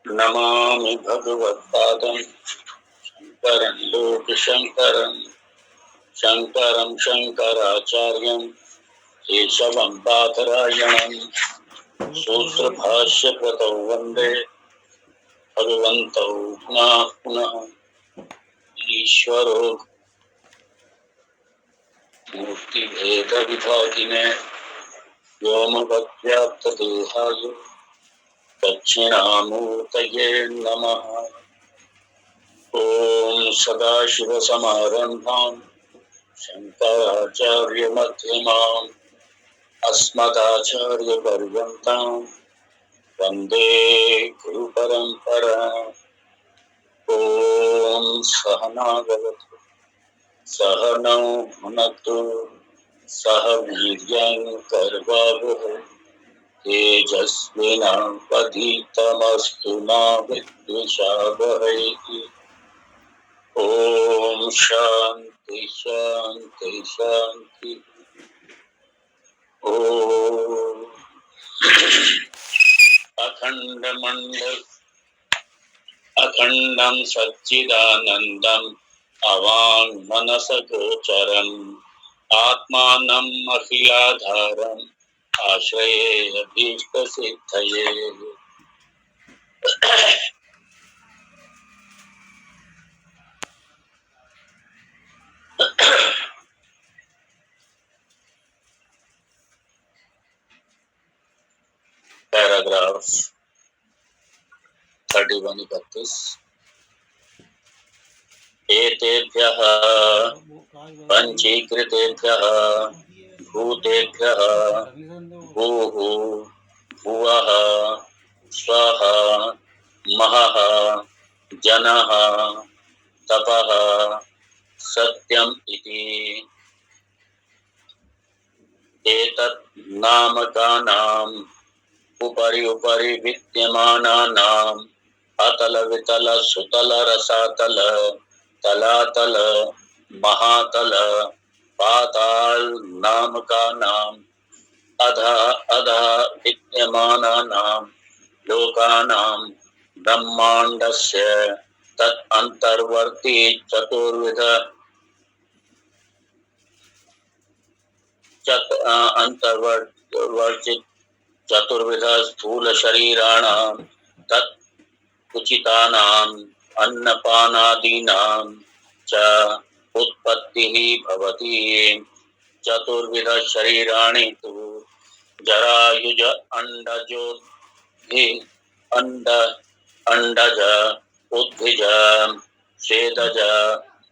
नमामि भगवत्पादं शङ्करं लोकशङ्करं शङ्करं शङ्कराचार्यं केशवं बादरायणं सूत्रभाष्यकृतौ वन्दे भगवन्तौ पुनः पुनः। ईश्वरो मूर्तिभेदविभागिने व्योमवद्व्याप्तदेहाय दक्षिणामूर्तये नमः। ॐ सदाशिवसमारम्भां शङ्कराचार्यमध्यमाम् अस्मदाचार्यपर्यन्तां वन्दे गुरुपरम्पराम्। ॐ सहना भवतु सहनौ भुनक्तु सह वीर्यं कर्वावहै तेजस्विनावधीतमस्तु मा विद्विषावहै। ओम शांति शांति शांति। ओम अखंडम सच्चिदानंदम अवांग मनस गोचरम आत्मानम अखिलाधारम आश्रये अभीष्ट सिद्धये। पैराग्राफ 31-31। एतेभ्यः पंचीकृतेभ्यः भूतेभ्यः भूः भुवः स्वः महः जनः तपः सत्यम् इति एतत् नामकानाम् उपरि उपरि विद्यमानानाम् अतल वितल सुतल रसातल तलातल महातल पाताल नामकानाम् अधः अधः विद्यमानानाम् लोकानाम् ब्रह्माण्डस्य तत् अन्तर्वर्ती चतुर्विध अन्तर्वर्तित चतुर्विध स्थूल शरीराणां तत् उचितानां अन्नपानादीनां च उत्पत्तिः भवति। चतुर्विध शरीराणि तु जरायुज अंडज उद्भिज स्वेदज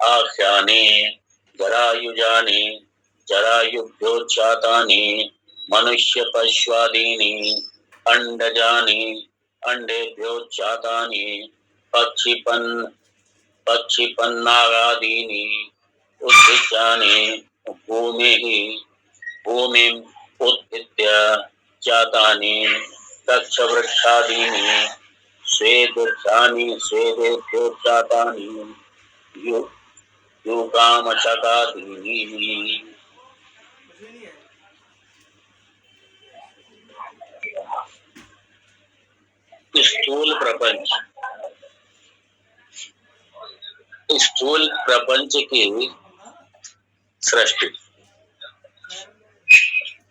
आख्यानि जरायुजानि जरायुभ्योच्चातानि मनुष्य पश्वादीनि अंडजानि अंडेभ्योच्चातानि पक्षिपन्नागादीनि उद्भिजानि भूमिम् उद्भिद्य जातानि कक्षवृक्षादीनि स्वेदवृक्षानि स्वेदेभ्योच्चातानि युगामशकादीनि। स्थूल प्रपंच की सृष्टि,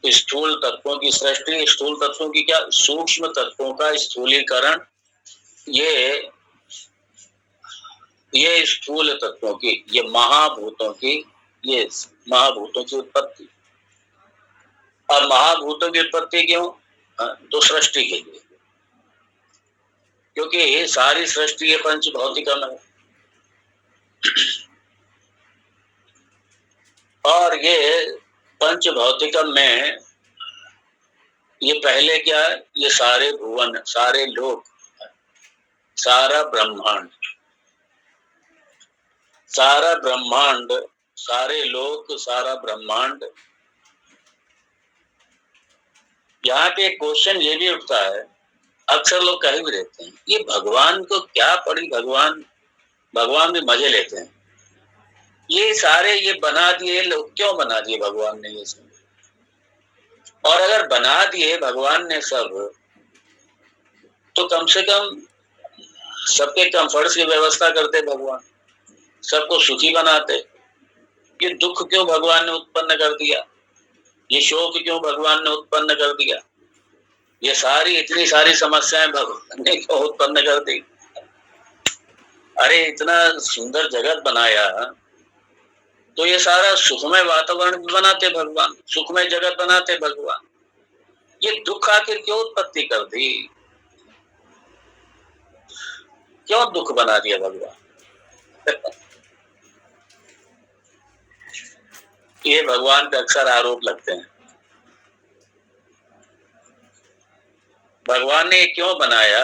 स्थूल तत्वों की सृष्टि, स्थूल तत्वों की क्या, सूक्ष्म तत्वों का स्थूलीकरण, ये स्थूल तत्वों की, ये महाभूतों की उत्पत्ति। अब महाभूतों की उत्पत्ति क्यों? तो सृष्टि के लिए, क्योंकि सारी सृष्टि ये पंच भौतिकम है और ये पंच भौतिकम में ये पहले क्या है, ये सारे भुवन, सारे लोक, सारा ब्रह्मांड, सारे लोक, सारा ब्रह्मांड। यहाँ पे एक क्वेश्चन ये भी उठता है, अक्सर लोग कह भी रहते हैं, ये भगवान को क्या पड़ी, भगवान भी मजे लेते हैं, ये सारे ये बना दिए लोग, क्यों बना दिए भगवान ने ये सब? और अगर बना दिए भगवान ने सब, तो कम से कम सबके कंफर्ट की व्यवस्था करते भगवान, सबको सुखी बनाते। ये दुख क्यों भगवान ने उत्पन्न कर दिया? ये शोक क्यों भगवान ने उत्पन्न कर दिया? ये सारी इतनी सारी समस्याएं भगवान ने क्यों उत्पन्न कर दी? अरे इतना सुंदर जगत बनाया तो ये सारा सुखमय वातावरण भी बनाते भगवान, सुखमय जगत बनाते भगवान। ये दुख आखिर क्यों उत्पत्ति कर दी? क्यों दुख बना दिया भगवान? ये भगवान पे अक्सर आरोप लगते हैं। भगवान ने क्यों बनाया?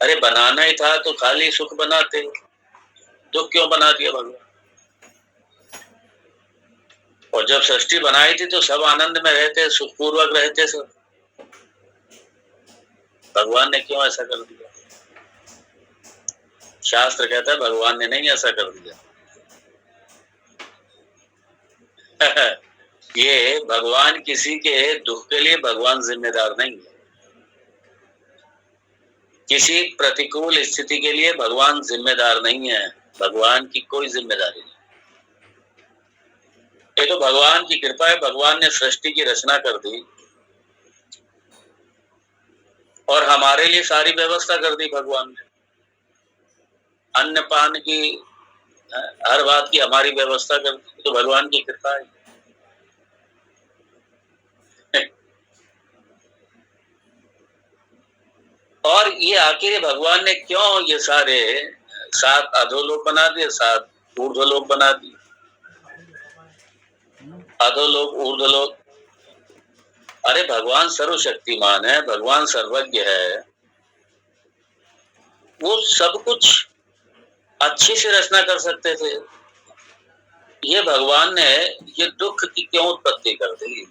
अरे बनाना ही था तो खाली सुख बनाते, दुख क्यों बना दिया भगवान? और जब सृष्टि बनाई थी तो सब आनंद में रहते, सुखपूर्वक रहते सब। भगवान ने क्यों ऐसा कर दिया? शास्त्र कहता है भगवान ने नहीं ऐसा कर दिया। ये भगवान किसी के दुख के लिए भगवान जिम्मेदार नहीं है। किसी प्रतिकूल स्थिति के लिए भगवान जिम्मेदार नहीं है। भगवान की कोई जिम्मेदारी नहीं। ये तो भगवान की कृपा है। भगवान ने सृष्टि की रचना कर दी और हमारे लिए सारी व्यवस्था कर दी भगवान ने। अन्न पान की, हर बात की हमारी व्यवस्था कर दी, तो भगवान की कृपा है। और ये आखिर भगवान ने क्यों ये सारे 7 अधोलोक बना दिए, 7 ऊर्ध्वलोक बना दिए? अधोलोक, ऊर्ध्वलोक। अरे भगवान सर्वशक्तिमान है, भगवान सर्वज्ञ है, वो सब कुछ अच्छी से रचना कर सकते थे। ये भगवान ने ये दुख की क्यों उत्पत्ति कर दी?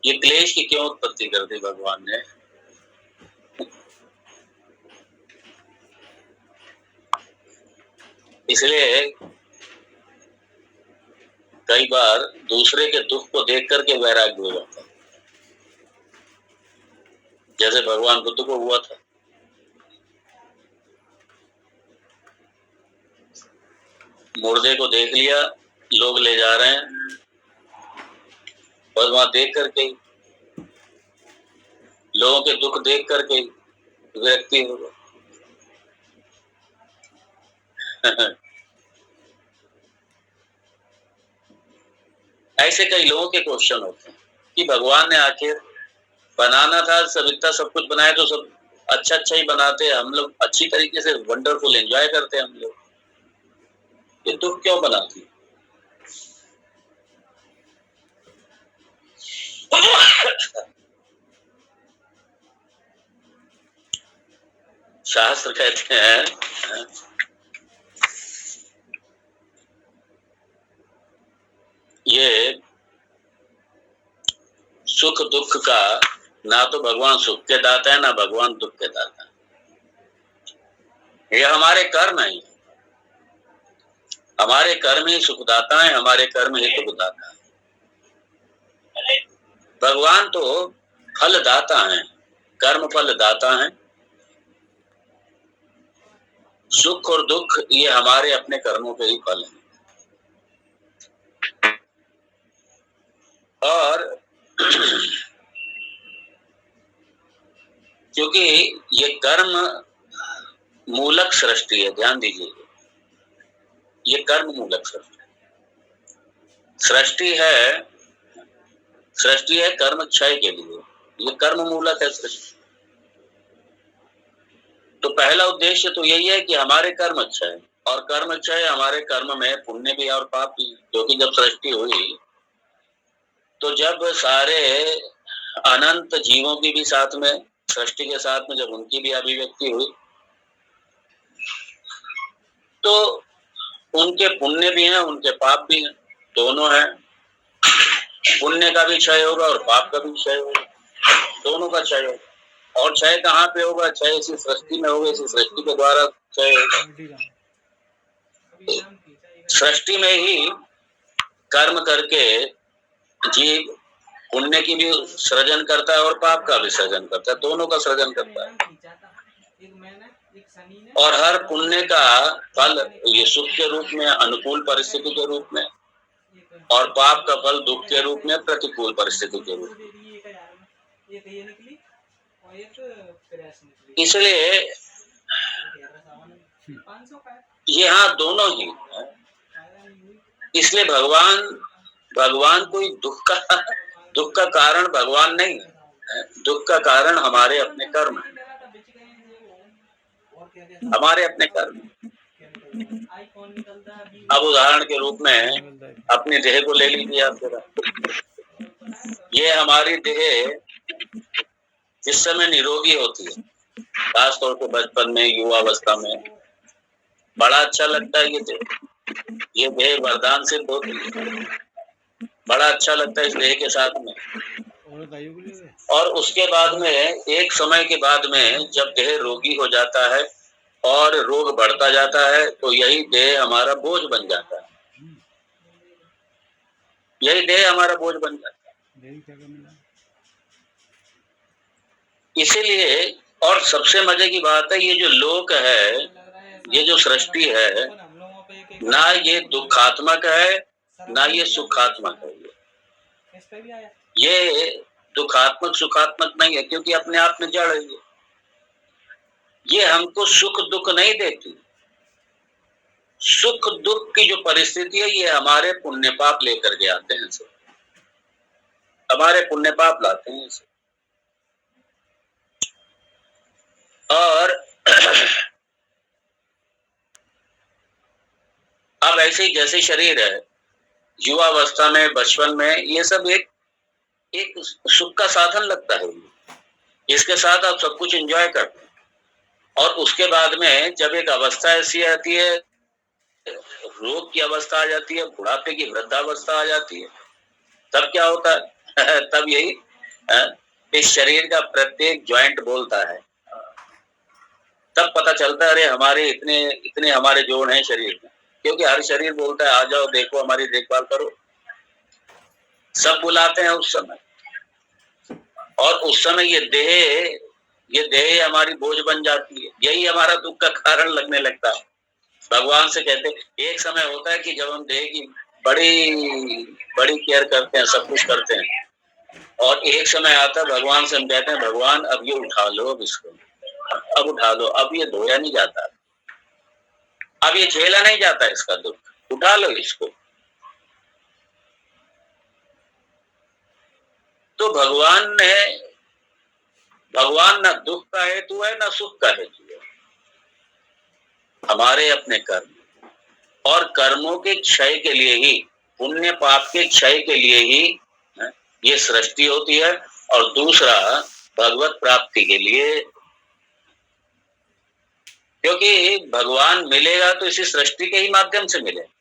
ये क्लेश की क्यों उत्पत्ति कर दी भगवान ने? इसलिए कई बार दूसरे के दुख को देख करके वैराग्य हो जाता है, जैसे भगवान बुद्ध को हुआ था। मुर्दे को देख लिया, लोग ले जा रहे हैं, और वहां देख करके लोगों के दुख देख करके विरक्ति होगा। ऐसे कई लोगों के क्वेश्चन होते हैं कि भगवान ने आखिर बनाना था, सब इतना सब कुछ बनाया तो सब अच्छा ही बनाते, हम लोग अच्छी तरीके से वंडरफुल एंजॉय करते हैं हम लोग, ये दुख क्यों बनाती? शास्त्र कहते हैं ये सुख दुख का ना तो भगवान सुख के दाता है, ना भगवान दुख के दाता है। ये हमारे कर्म है, हमारे कर्म ही सुखदाता है, हमारे कर्म ही दुखदाता है। भगवान तो फलदाता है, कर्म फलदाता है। सुख और दुख ये हमारे अपने कर्मों के ही फल हैं। और क्योंकि ये कर्म मूलक सृष्टि है, ध्यान दीजिए, ये कर्म मूलक सृष्टि है, सृष्टि है कर्म क्षय के लिए, ये कर्म मूलक है सृष्टि। तो पहला उद्देश्य तो यही है कि हमारे कर्म क्षय, और कर्म क्षय हमारे कर्म में पुण्य भी और पाप भी। क्योंकि जब सृष्टि हुई तो जब सारे अनंत जीवों की भी साथ में, सृष्टि के साथ में जब उनकी भी अभिव्यक्ति हुई तो उनके पुण्य भी हैं, उनके पाप भी हैं, दोनों हैं। पुण्य का भी क्षय होगा और पाप का भी क्षय होगा, दोनों का क्षय होगा। और क्षय कहाँ पे होगा? क्षय इसी सृष्टि में होगा, इसी सृष्टि के द्वारा क्षय होगा। सृष्टि में ही कर्म करके जीव पुण्य की भी सृजन करता है और पाप का भी सृजन करता है, दोनों का सृजन करता है। और हर पुण्य का फल ये सुख के रूप में, अनुकूल परिस्थिति के रूप में, और पाप का फल दुख के रूप में, प्रतिकूल परिस्थिति के रूप में। इसलिए ये हाँ दोनों ही है। इसलिए भगवान कोई दुख का कारण भगवान नहीं है। दुख का कारण हमारे अपने कर्म, हमारे अपने कर्म। अब उदाहरण के रूप में अपनी देह को ले लीजिए आप जरा। ये हमारी देह जिस समय निरोगी होती है, खासतौर पे बचपन में, युवावस्था में, बड़ा अच्छा लगता है। ये देह वरदान सिद्ध होती है, बड़ा अच्छा लगता है इस देह के साथ में। और उसके बाद में, एक समय के बाद में, जब देह रोगी हो जाता है और रोग बढ़ता जाता है, तो यही देह हमारा बोझ बन जाता है। यही देह हमारा बोझ बन जाता है। इसीलिए, और सबसे मजे की बात है, ये जो लोक है, ये जो सृष्टि है, ना ये दुखात्मक है ना ये सुखात्मक है। ये दुखात्मक सुखात्मक नहीं है, क्योंकि अपने आप में जड़ है। ये हमको सुख दुख नहीं देती। सुख दुख की जो परिस्थिति है, ये हमारे पुण्य पाप लेकर के आते हैं। हमारे पुण्य पाप लाते हैं इसे। और अब ऐसे ही जैसे शरीर है, युवावस्था में, बचपन में, ये सब एक सुख का साधन लगता है। इसके साथ आप सब कुछ एंजॉय करते हैं। और उसके बाद में जब एक अवस्था ऐसी आती है, रोग की अवस्था आ जाती है, बुढ़ापे की वृद्धावस्था आ जाती है, तब क्या होता है? तब यही इस शरीर का प्रत्येक ज्वाइंट बोलता है। तब पता चलता है, अरे हमारे इतने हमारे जोड़ हैं शरीर में। क्योंकि हर शरीर बोलता है, आ जाओ, देखो, हमारी देखभाल करो। सब बुलाते हैं उस समय। और उस समय ये देह हमारी बोझ बन जाती है। यही हमारा दुख का कारण लगने लगता है। भगवान से कहते, एक समय होता है कि जब हम देह की बड़ी केयर करते हैं, सब कुछ करते हैं, और एक समय आता है भगवान से हम कहते हैं, भगवान अब ये उठा लो, अब इसको अब उठा लो, अब ये धोया नहीं जाता, अब ये झेला नहीं जाता इसका दुख, उठा लो इसको। तो भगवान ना दुख का हेतु है ना सुख का हेतु है। हमारे अपने कर्म, और कर्मों के क्षय के लिए ही, पुण्य पाप के क्षय के लिए ही ये सृष्टि होती है। और दूसरा, भगवत प्राप्ति के लिए। क्योंकि भगवान मिलेगा तो इसी सृष्टि के ही माध्यम से मिलेगा,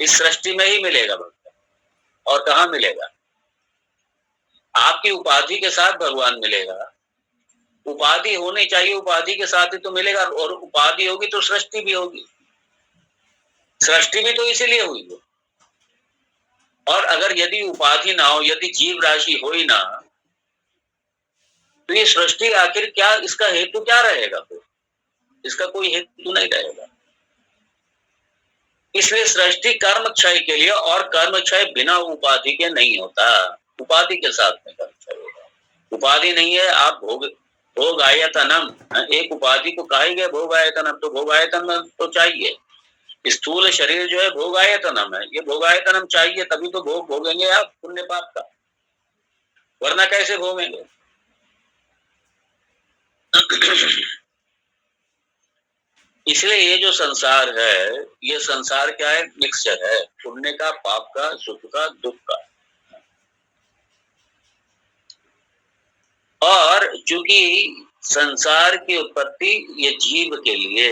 इस सृष्टि में ही मिलेगा भगवान। और कहाँ मिलेगा? आपकी उपाधि के साथ भगवान मिलेगा। उपाधि होनी चाहिए, उपाधि के साथ ही तो मिलेगा। और उपाधि होगी तो सृष्टि भी होगी। सृष्टि भी तो इसीलिए हुई है। और अगर यदि उपाधि ना हो, यदि जीव राशि हो ही ना, तो ये सृष्टि आखिर क्या, इसका हेतु क्या रहेगा? फिर इसका कोई हेतु नहीं रहेगा। इसलिए सृष्टि कर्म क्षय के लिए, और कर्म क्षय बिना उपाधि के नहीं होता। उपाधि के साथ में कर्म क्षय होगा। उपाधि नहीं है, आप भोग आयतनम, एक उपाधि को कहे गए भोग आयतनम, तो भोग आयतनम तो चाहिए। स्थूल शरीर जो है भोग आयतनम है, ये भोग आयतनम चाहिए, तभी तो भोग भोगेंगे आप पुण्य पाप का, वरना कैसे भोगेंगे? इसलिए ये जो संसार है, ये संसार क्या है? मिक्सचर है, पुण्य का, पाप का, सुख का, दुख का। और चूंकि संसार की उत्पत्ति ये जीव के लिए,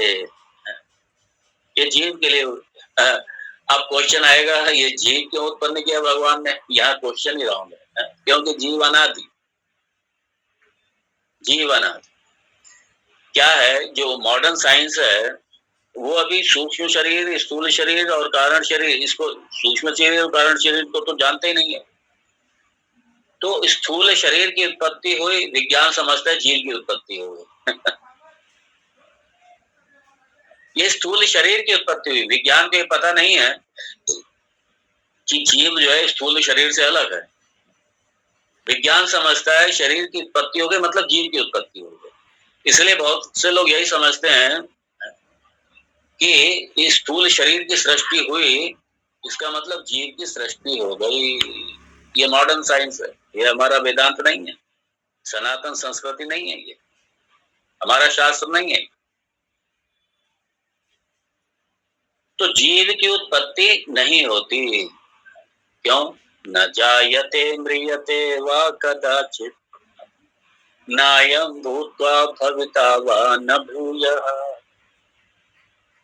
ये जीव के लिए। अब क्वेश्चन आएगा, ये जीव क्यों उत्पन्न किया भगवान ने? यहाँ क्वेश्चन ही रहा है, क्योंकि जीव अनादि। जीव अनादि क्या है? जो मॉडर्न साइंस है, वो अभी सूक्ष्म शरीर, स्थूल शरीर और कारण शरीर, इसको सूक्ष्म शरीर और कारण शरीर को तो जानते ही नहीं है। तो स्थूल शरीर की उत्पत्ति हुई, विज्ञान समझता है जीव की उत्पत्ति हो गई। ये स्थूल शरीर की उत्पत्ति हुई, विज्ञान को ये पता नहीं है कि जीव जो है स्थूल शरीर से अलग है। विज्ञान समझता है शरीर की उत्पत्ति हो गई मतलब जीव की उत्पत्ति हो गई। इसलिए बहुत से लोग यही समझते हैं कि इस स्थूल शरीर की सृष्टि हुई, इसका मतलब जीव की सृष्टि हो गई। ये मॉडर्न साइंस है, ये हमारा वेदांत नहीं है, सनातन संस्कृति नहीं है, ये हमारा शास्त्र नहीं है। तो जीव की उत्पत्ति नहीं होती। क्यों? न जायते म्रियते वा कदाचित नायं भूत्वा भविता वा न भूयः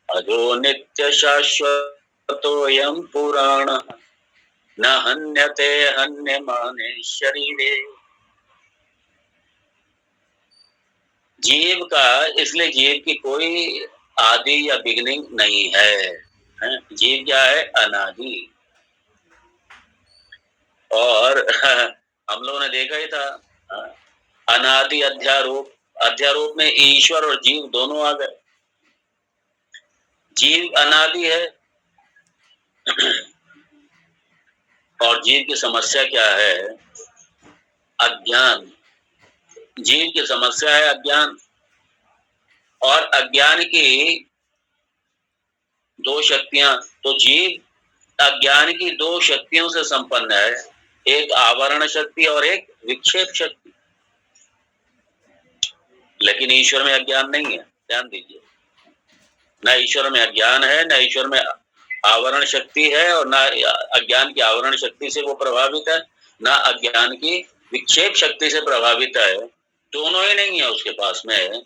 अजो नित्य शाश्वतोऽयं पुराणः न हन्यते हन्यमाने शरीरे। जीव का, इसलिए जीव की कोई आदि या बिगनिंग नहीं है। जीव क्या है? अनादि। और हम लोगों ने देखा ही था, अनादि अध्यारोप, अध्यारोप में ईश्वर और जीव दोनों आ गए। जीव अनादि है और जीव की समस्या क्या है? अज्ञान। जीव की समस्या है अज्ञान, और अज्ञान की दो शक्तियां। तो जीव अज्ञान की दो शक्तियों से संपन्न है, एक आवरण शक्ति और एक विक्षेप शक्ति। लेकिन ईश्वर में अज्ञान नहीं है, ध्यान दीजिए। न ईश्वर में अज्ञान है, न ईश्वर में आवरण शक्ति है, और न अज्ञान की आवरण शक्ति से वो प्रभावित है, न अज्ञान की विक्षेप शक्ति से प्रभावित है। दोनों ही नहीं है उसके पास में।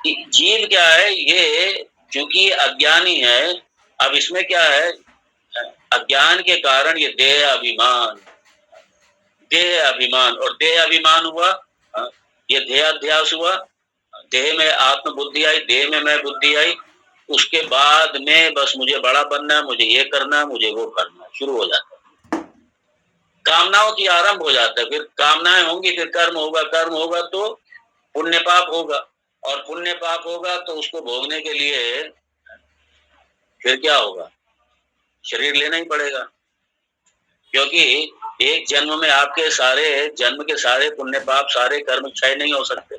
जीव क्या है? ये क्योंकि अज्ञानी है। अब इसमें क्या है? अज्ञान के कारण ये देह अभिमान, देह अभिमान, और देह अभिमान हुआ, ये देहाध्यास हुआ। देह में आत्म बुद्धि आई, देह में मैं बुद्धि आई। उसके बाद में बस मुझे बड़ा बनना है, मुझे ये करना है, मुझे वो करना है, शुरू हो जाता है। कामनाओं की आरंभ हो जाता है। फिर कामनाएं होंगी, फिर कर्म होगा, कर्म होगा तो पुण्य पाप होगा, और पुण्य पाप होगा तो उसको भोगने के लिए फिर क्या होगा? शरीर लेना ही पड़ेगा। क्योंकि एक जन्म में आपके सारे जन्म के सारे पुण्य पाप, सारे कर्म क्षय नहीं हो सकते।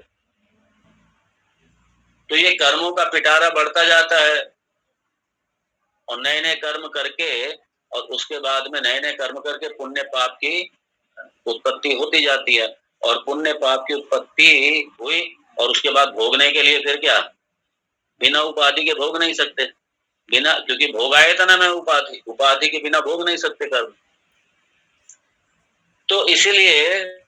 तो ये कर्मों का पिटारा बढ़ता जाता है, और नए नए कर्म करके, और उसके बाद में नए नए कर्म करके पुण्य पाप की उत्पत्ति होती जाती है। और पुण्य पाप की उत्पत्ति हुई, और उसके बाद भोगने के लिए फिर क्या? बिना उपाधि के भोग नहीं सकते। बिना, क्योंकि भोग आए था ना, मैं उपाधि, उपाधि के बिना भोग नहीं सकते कर्म। तो इसीलिए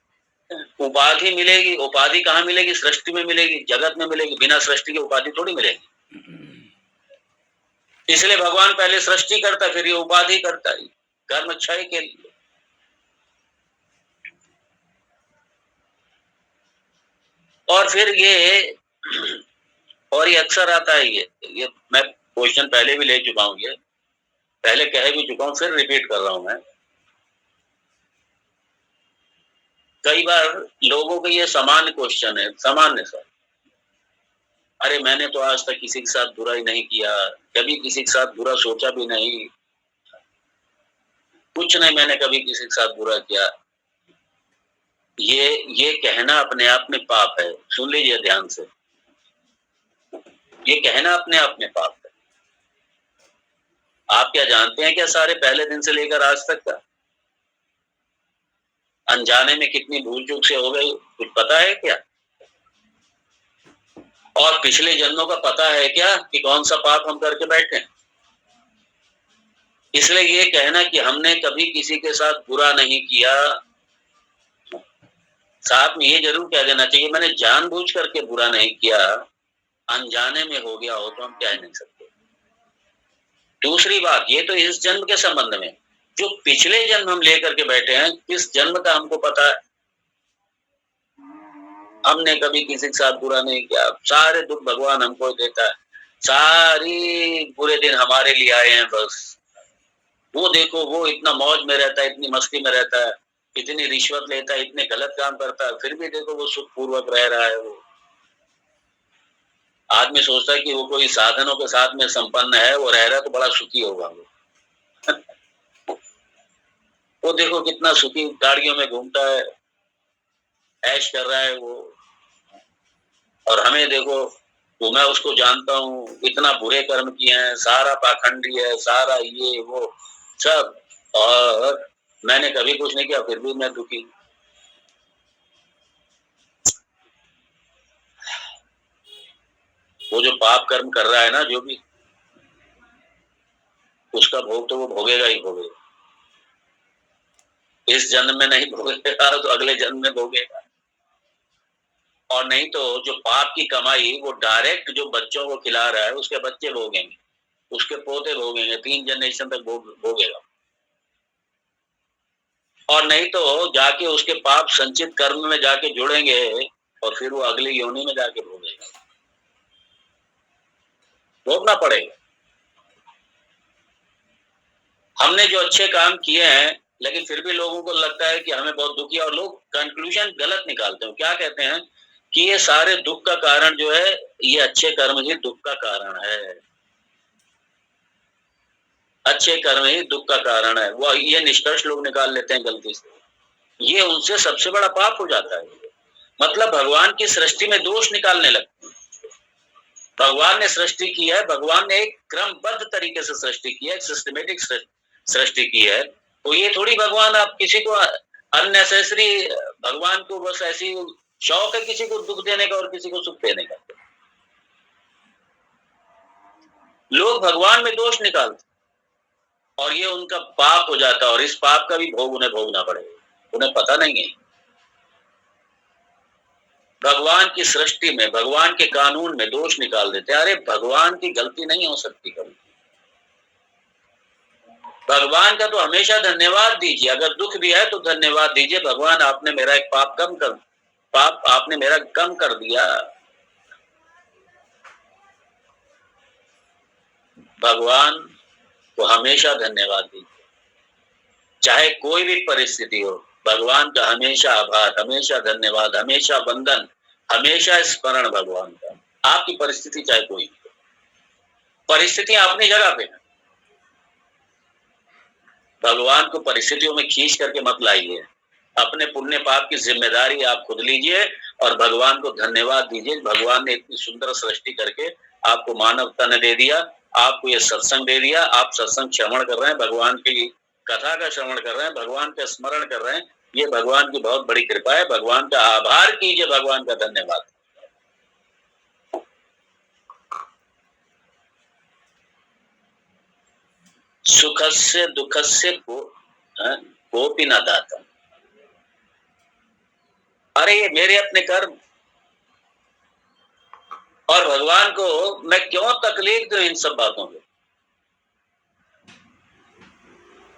उपाधि मिलेगी। उपाधि कहाँ मिलेगी? सृष्टि में मिलेगी, जगत में मिलेगी। बिना सृष्टि की उपाधि थोड़ी मिलेगी। इसलिए भगवान पहले सृष्टि करता, फिर ये उपाधि करता है, कर्म क्षय के लिए। और फिर ये, और ये अक्सर आता है, ये मैं क्वेश्चन पहले भी ले चुका हूँ, ये पहले कह भी चुका हूँ, फिर रिपीट कर रहा हूं मैं। कई बार लोगों का ये सामान्य क्वेश्चन है, सामान्य सा, अरे मैंने तो आज तक किसी के साथ बुरा ही नहीं किया, कभी किसी के साथ बुरा सोचा भी नहीं, कुछ नहीं, मैंने कभी किसी के साथ बुरा किया। ये कहना अपने आप में पाप है। सुन लीजिए ध्यान से, ये कहना अपने आप में पाप है। आप क्या जानते हैं क्या सारे पहले दिन से लेकर आज तक का अनजाने में कितनी भूल चूक से हो गई, कुछ पता है क्या? और पिछले जन्मों का पता है क्या कि कौन सा पाप हम करके बैठे हैं? इसलिए ये कहना कि हमने कभी किसी के साथ बुरा नहीं किया, साथ में ये जरूर कह देना चाहिए मैंने जानबूझ करके बुरा नहीं किया, अनजाने में हो गया हो तो हम कह नहीं सकते। दूसरी बात, ये तो इस जन्म के संबंध में, जो पिछले जन्म हम लेकर के बैठे हैं, किस जन्म का हमको पता है? हमने कभी किसी के साथ बुरा नहीं किया, सारे दुख भगवान हमको देता है, सारी बुरे दिन हमारे लिए आए हैं बस। वो देखो, वो इतना मौज में रहता है, इतनी मस्ती में रहता है, इतनी रिश्वत लेता है, इतने गलत काम करता है, फिर भी देखो वो सुखपूर्वक रह रहा है। वो आदमी सोचता है कि वो कोई साधनों के साथ में संपन्न है, वो रह रहा है तो बड़ा सुखी होगा वो। वो देखो कितना सुखी, गाड़ियों में घूमता है, ऐश कर रहा है वो। और हमें देखो, तो मैं उसको जानता हूँ, इतना बुरे कर्म किए हैं, सारा पाखंडी है, सारा ये वो सब, और मैंने कभी कुछ नहीं किया, फिर भी मैं दुखी। वो जो पाप कर्म कर रहा है ना, जो भी, उसका भोग तो वो भोगेगा ही भोगेगा। इस जन्म में नहीं भोगेगा तो अगले जन्म में भोगेगा। और नहीं तो जो पाप की कमाई वो डायरेक्ट जो बच्चों को खिला रहा है, उसके बच्चे भोगेंगे, उसके पोते भोगेंगे, 3 जनरेशन तक भोगेगा। और नहीं तो जाके उसके पाप संचित कर्म में जाके जुड़ेंगे, और फिर वो अगली योनि में जाके भोगेगा, भोगना पड़ेगा। हमने जो अच्छे काम किए हैं, लेकिन फिर भी लोगों को लगता है कि हमें बहुत दुखी है, और लोग कंक्लूजन गलत निकालते हैं। क्या कहते हैं कि ये सारे दुख का कारण जो है, ये अच्छे कर्म ही दुख का कारण है, अच्छे कर्म ही दुख का कारण है। वो ये निष्कर्ष लोग निकाल लेते हैं गलती से। ये उनसे सबसे बड़ा पाप हो जाता है। मतलब भगवान की सृष्टि में दोष निकालने लगते हैं। भगवान ने सृष्टि की है, भगवान ने एक क्रमबद्ध तरीके से सृष्टि की है, एक सिस्टमेटिक सृष्टि की है। तो ये थोड़ी भगवान आप किसी को अननेसेसरी, भगवान को बस ऐसी शौक है किसी को दुख देने का और किसी को सुख देने का। लोग भगवान में दोष निकालते और ये उनका पाप हो जाता है, और इस पाप का भी भोग उन्हें भोगना पड़ेगा, उन्हें पता नहीं है। भगवान की सृष्टि में, भगवान के कानून में दोष निकाल देते हैं। अरे भगवान की गलती नहीं हो सकती कभी। भगवान का तो हमेशा धन्यवाद दीजिए। अगर दुख भी है तो धन्यवाद दीजिए, भगवान आपने मेरा एक पाप आपने मेरा कम कर दिया। भगवान को हमेशा धन्यवाद दीजिए, चाहे कोई भी परिस्थिति हो। भगवान का हमेशा आभार, हमेशा धन्यवाद, हमेशा वंदन, हमेशा स्मरण भगवान का। आपकी परिस्थिति चाहे कोई, परिस्थितियां अपनी जगह पे है। भगवान को परिस्थितियों में खींच करके मत लाइए। अपने पुण्य पाप की जिम्मेदारी आप खुद लीजिए और भगवान को धन्यवाद दीजिए। भगवान ने इतनी सुंदर सृष्टि करके आपको मानवता ने दे दिया, आपको ये सत्संग दे दिया। आप सत्संग श्रवण कर रहे हैं, भगवान की कथा का श्रवण कर रहे हैं, भगवान का स्मरण कर रहे हैं। ये भगवान की बहुत बड़ी कृपा है। भगवान का आभार कीजिए, भगवान का धन्यवाद। सुखस्य दुखस्य कोपि न दाता। अरे ये मेरे अपने कर्म, और भगवान को मैं क्यों तकलीफ दूं इन सब बातों में।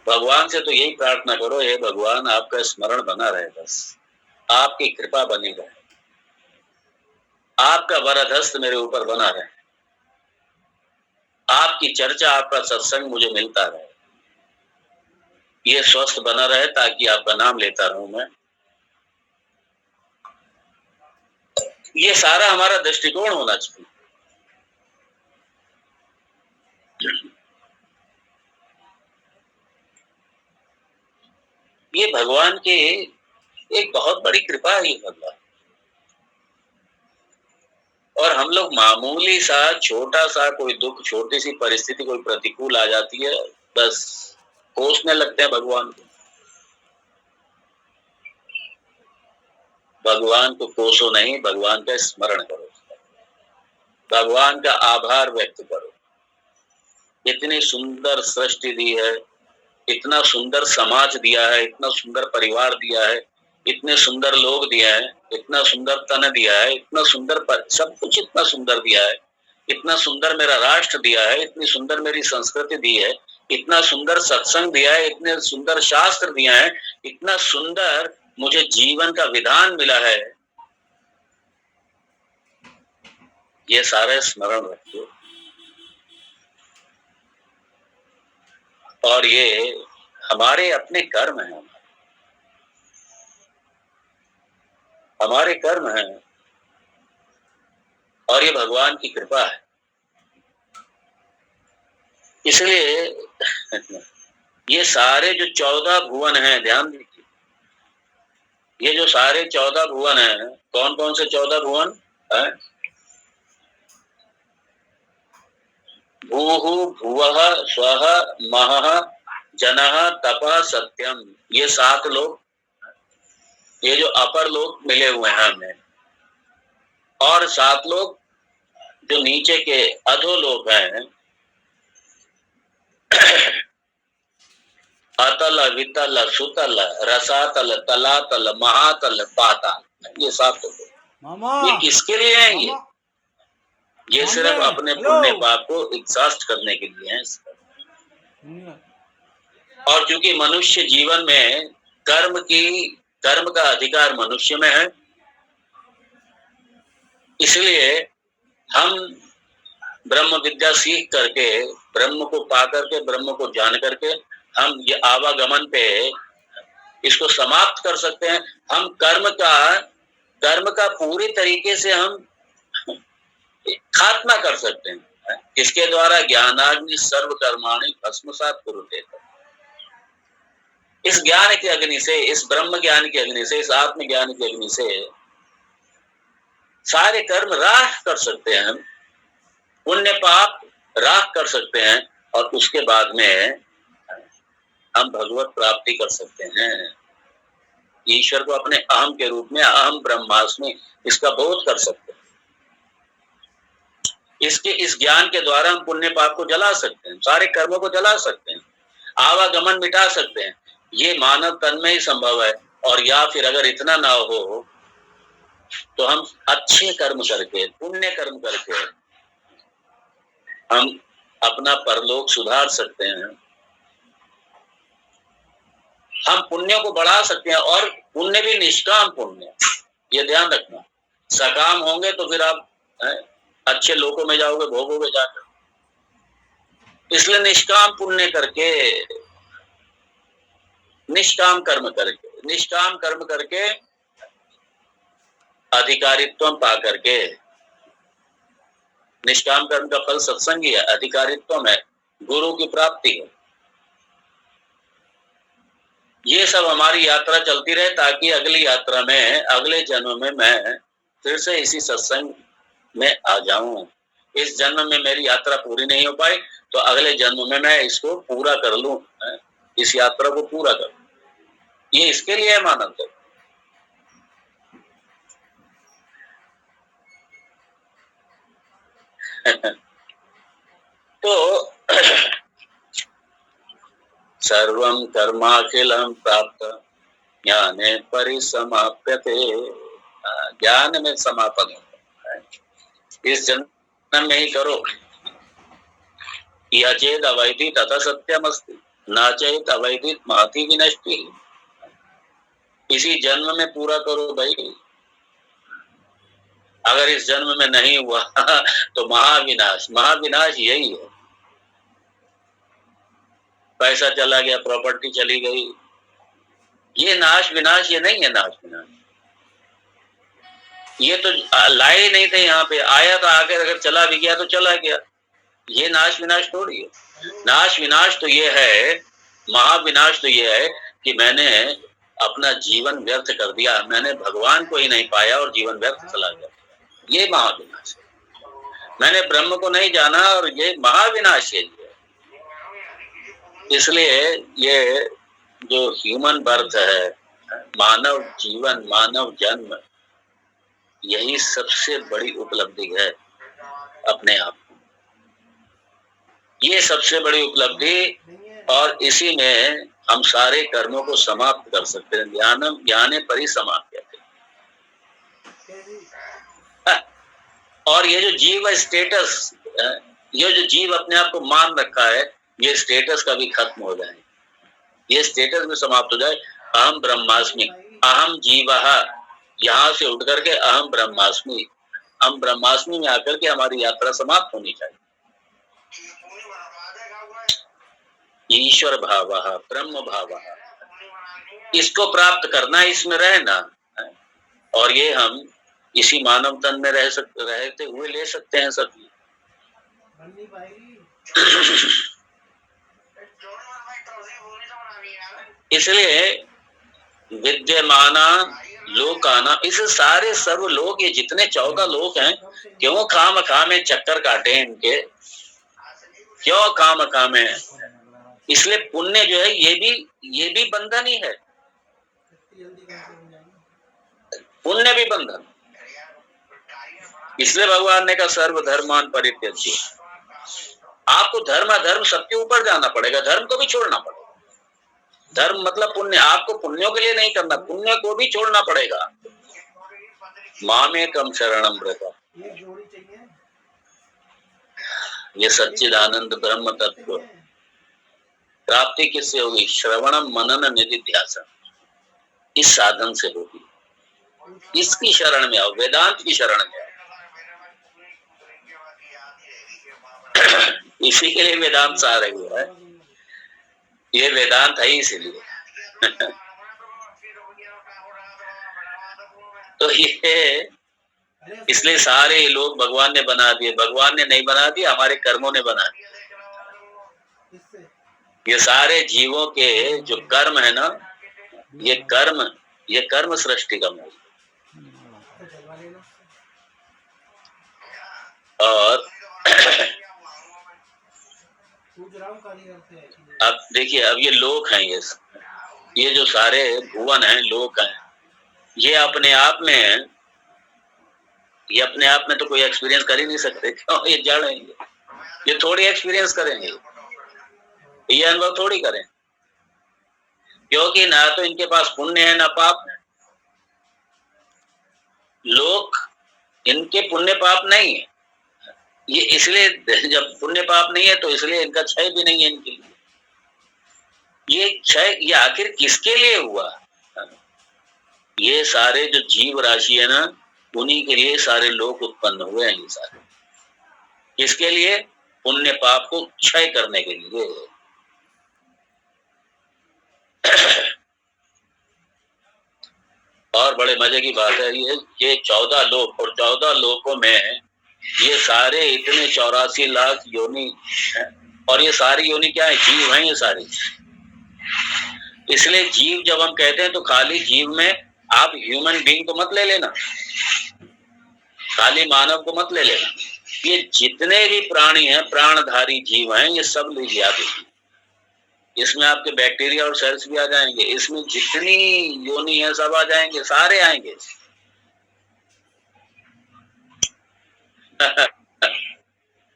भगवान से तो यही प्रार्थना करो, हे भगवान आपका स्मरण बना रहे, बस आपकी कृपा बनी रहे, आपका वरद हस्त मेरे ऊपर बना रहे, आपकी चर्चा, आपका सत्संग मुझे मिलता रहे, ये स्वस्थ बना रहे, ताकि आपका नाम लेता रहूं मैं। ये सारा हमारा दृष्टिकोण होना चाहिए। ये भगवान की एक बहुत बड़ी कृपा है, ये भगवान। और हम लोग मामूली सा छोटा सा कोई दुख, छोटी सी परिस्थिति कोई प्रतिकूल आ जाती है, बस कोसने लगते हैं भगवान को। भगवान को कोसो नहीं, भगवान का स्मरण करो, भगवान का आभार व्यक्त करो। इतनी सुंदर सृष्टि दी है, इतना सुंदर समाज दिया है, इतना सुंदर परिवार दिया है, इतने सुंदर लोग दिया है, इतना सुंदर तन दिया है, इतना सुंदर सब कुछ इतना सुंदर दिया है। इतना सुंदर मेरा राष्ट्र दिया है, इतनी सुंदर मेरी संस्कृति दी है, इतना सुंदर सत्संग दिया है, इतने सुंदर शास्त्र दिया है, इतना सुंदर मुझे जीवन का विधान मिला है। ये सारे स्मरण रखिए। और ये हमारे अपने कर्म हैं। हमारे कर्म हैं और ये भगवान की कृपा है। इसलिए ये सारे जो 14 भुवन हैं, ध्यान दीजिए, ये जो सारे 14 भुवन हैं, कौन कौन से 14 भुवन है? भूहु भुवः स्वः महः जनः तपः सत्यम, ये 7 लोग, ये जो अपर लोग मिले हुए हैं हमें, और 7 लोग जो नीचे के अधो लोग हैं, अतल वितल सुतल रसातल तलातल महातल पाताल, ये 7 लोग, ये किसके लिए हैं? ये सिर्फ अपने पुण्य पाप को एग्जॉस्ट करने के लिए हैं। और क्योंकि मनुष्य जीवन में कर्म का अधिकार मनुष्य में है, इसलिए हम ब्रह्म विद्या सीख करके, ब्रह्म को पा करके, ब्रह्म को जान करके हम ये आवागमन पे इसको समाप्त कर सकते हैं। हम कर्म का पूरी तरीके से हम खात्मा कर सकते हैं। इसके द्वारा ज्ञानाग्नि सर्व कर्माणि भस्मसात् कुरुते। इस ज्ञान की अग्नि से, इस ब्रह्म ज्ञान की अग्नि से, इस आत्म ज्ञान की अग्नि से सारे कर्म राख कर सकते हैं, हम पुण्य पाप राख कर सकते हैं, और उसके बाद में हम भगवत प्राप्ति कर सकते हैं। ईश्वर को अपने अहम के रूप में, अहम ब्रह्मास्मि, इसका बोध कर सकते हैं। इस ज्ञान के द्वारा हम पुण्य पाप को जला सकते हैं, सारे कर्मों को जला सकते हैं, आवागमन मिटा सकते हैं। ये मानव तन में ही संभव है। और या फिर अगर इतना ना हो तो हम अच्छे कर्म करके, पुण्य कर्म करके हम अपना परलोक सुधार सकते हैं। हम पुण्य को बढ़ा सकते हैं, और पुण्य भी निष्काम पुण्य, ये ध्यान रखना। सकाम होंगे तो फिर आप अच्छे लोकों में जाओगे, भोगोगे जाकर। इसलिए निष्काम पुण्य करके, निष्काम कर्म करके अधिकारित्व पा करके, निष्काम कर्म का फल सत्संग ही है, अधिकारित्व है, गुरु की प्राप्ति है। ये सब हमारी यात्रा चलती रहे, ताकि अगली यात्रा में, अगले जन्म में मैं फिर से इसी सत्संग में आ जाऊं। इस जन्म में मेरी यात्रा पूरी नहीं हो पाई तो अगले जन्म में मैं इसको पूरा कर लूं, इस यात्रा को पूरा कर लूं। ये इसके लिए है मानव तो। तो सर्वं कर्माखिलं प्राप्त ज्ञाने परिसमाप्यते, ज्ञान में समापन होता है। इस जन्म में ही करो। यचेद अवैधि तथा सत्यम अस्ति, न चेत अवैधि महति विनष्टि। इसी जन्म में पूरा करो भाई। अगर इस जन्म में नहीं हुआ तो महाविनाश, महाविनाश यही है। पैसा चला गया, प्रॉपर्टी चली गई, ये नाश विनाश ये नहीं है। नाश विनाश ये तो लाए नहीं थे, यहाँ पे आया था, आकर अगर चला भी गया तो चला गया। ये नाश विनाश थोड़ी है। नाश विनाश तो ये है, महाविनाश तो ये है कि मैंने अपना जीवन व्यर्थ कर दिया, मैंने भगवान को ही नहीं पाया और जीवन व्यर्थ चला गया, ये महाविनाश है। मैंने ब्रह्म को नहीं जाना और ये महाविनाश है। इसलिए ये जो ह्यूमन बर्थ है, मानव जीवन, मानव जन्म, यही सबसे बड़ी उपलब्धि है अपने आप। ये सबसे बड़ी उपलब्धि, और इसी में हम सारे कर्मों को समाप्त कर सकते हैं। ज्ञानम ज्ञाने परिसमाप्यते। और ये जो जीव स्टेटस, ये जो जीव अपने आप को मान रखा है, ये स्टेटस का भी खत्म हो जाए, ये स्टेटस भी समाप्त हो जाए। अहम ब्रह्मास्मि, अहम जीवः, यहाँ से उठ करके अहम ब्रह्मास्मि, हम ब्रह्मास्मि में आकर के हमारी यात्रा समाप्त होनी चाहिए। ईश्वर भावः, ब्रह्म भावः, इसको प्राप्त करना, इसमें रहना, और ये हम इसी मानव तन में रहते हुए ले सकते हैं सब। इसलिए विद्यमाना लोकाना, इस सारे सर्व लोग, ये जितने 14 लोग हैं, क्यों खाम में चक्कर काटे इनके, क्यों खाम में? इसलिए पुण्य जो है ये भी बंधन ही है, पुण्य भी बंधन। इसलिए भगवान ने कहा सर्वधर्मान परित्यज्य। आपको धर्म अधर्म सबके ऊपर जाना पड़ेगा, धर्म को भी छोड़ना पड़ेगा। धर्म मतलब पुण्य, आपको पुण्यों के लिए नहीं करना, पुण्य को भी छोड़ना पड़ेगा। मामेकम शरणम व्रता, ये सच्चिदानंद ब्रह्म तत्व प्राप्ति किससे होगी? श्रवणम मनन निधिध्यासन, इस साधन से होगी। इसकी शरण में आओ, वेदांत की शरण में आओ। इसी के लिए वेदांत आ रही है, ये वेदांत है इसीलिए। तो ये इसलिए सारे लोग भगवान ने बना दिए, भगवान ने नहीं बना दिया, हमारे कर्मों ने बना दिया। ये सारे जीवों के जो कर्म है ना, ये कर्म सृष्टि का मूल। और अब देखिए, अब ये लोक हैं, ये जो सारे भुवन हैं, लोक हैं, ये अपने आप में तो कोई एक्सपीरियंस कर ही नहीं सकते। क्यों? ये जड़ है, ये थोड़ी एक्सपीरियंस करेंगे, ये अनुभव थोड़ी करें, क्योंकि ना तो इनके पास पुण्य है ना पाप है। लोक इनके पुण्य पाप नहीं है, ये इसलिए जब पुण्य पाप नहीं है तो इसलिए इनका क्षय भी नहीं है इनके लिए। ये क्षय ये आखिर किसके लिए हुआ? ये सारे जो जीव राशि है ना, उन्हीं के लिए सारे लोग उत्पन्न हुए हैं। ये सारे किसके लिए? पुण्य पाप को क्षय करने के लिए। और बड़े मजे की बात है, ये 14 लोक, और 14 लोकों में ये सारे इतने 84 लाख योनि है, और ये सारी योनि क्या है? जीव हैं ये सारी। इसलिए जीव जब हम कहते हैं तो खाली जीव में आप ह्यूमन बीइंग को मत ले लेना, खाली मानव को मत ले लेना। ये जितने भी प्राणी हैं, प्राणधारी जीव हैं, ये सब लीजिए आप। इसमें आपके बैक्टीरिया और सेल्स भी आ जाएंगे, इसमें जितनी योनि है सब आ जाएंगे, सारे आएंगे।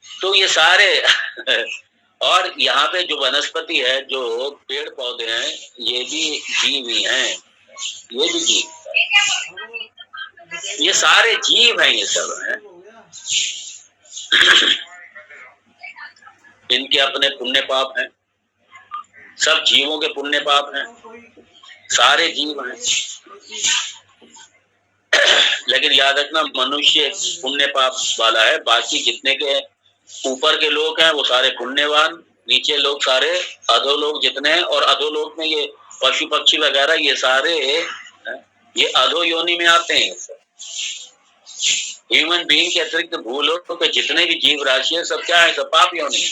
तो ये सारे और यहाँ पे जो वनस्पति है, जो पेड़ पौधे हैं, ये भी जीव ही हैं, ये भी जीव, ये सारे जीव हैं, ये सब हैं। इनके अपने पुण्य पाप हैं, सब जीवों के पुण्य पाप हैं, सारे जीव हैं। लेकिन याद रखना, मनुष्य पुण्य पाप वाला है, बाकी जितने के ऊपर के लोग हैं वो सारे पुण्यवान, नीचे लोग सारे अधोलोक जितने हैं, और अधोलोक में ये पशु पक्षी वगैरह ये सारे ये अधो योनि में आते हैं। ह्यूमन बीइंग के अतिरिक्त भूलोक के जितने भी जीव राशि है सब क्या है? सब पाप योनि है।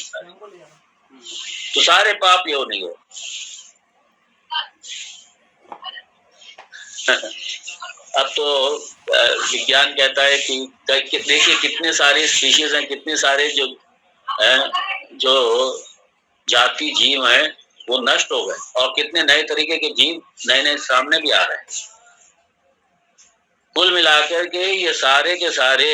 तो सारे पाप योनि है। अब तो विज्ञान कहता है कि देखिए कितने सारे स्पीशीज हैं, कितने सारे जो जाति जीव हैं वो नष्ट हो गए, और कितने नए तरीके के जीव नए सामने भी आ रहे हैं। कुल मिलाकर के ये सारे के सारे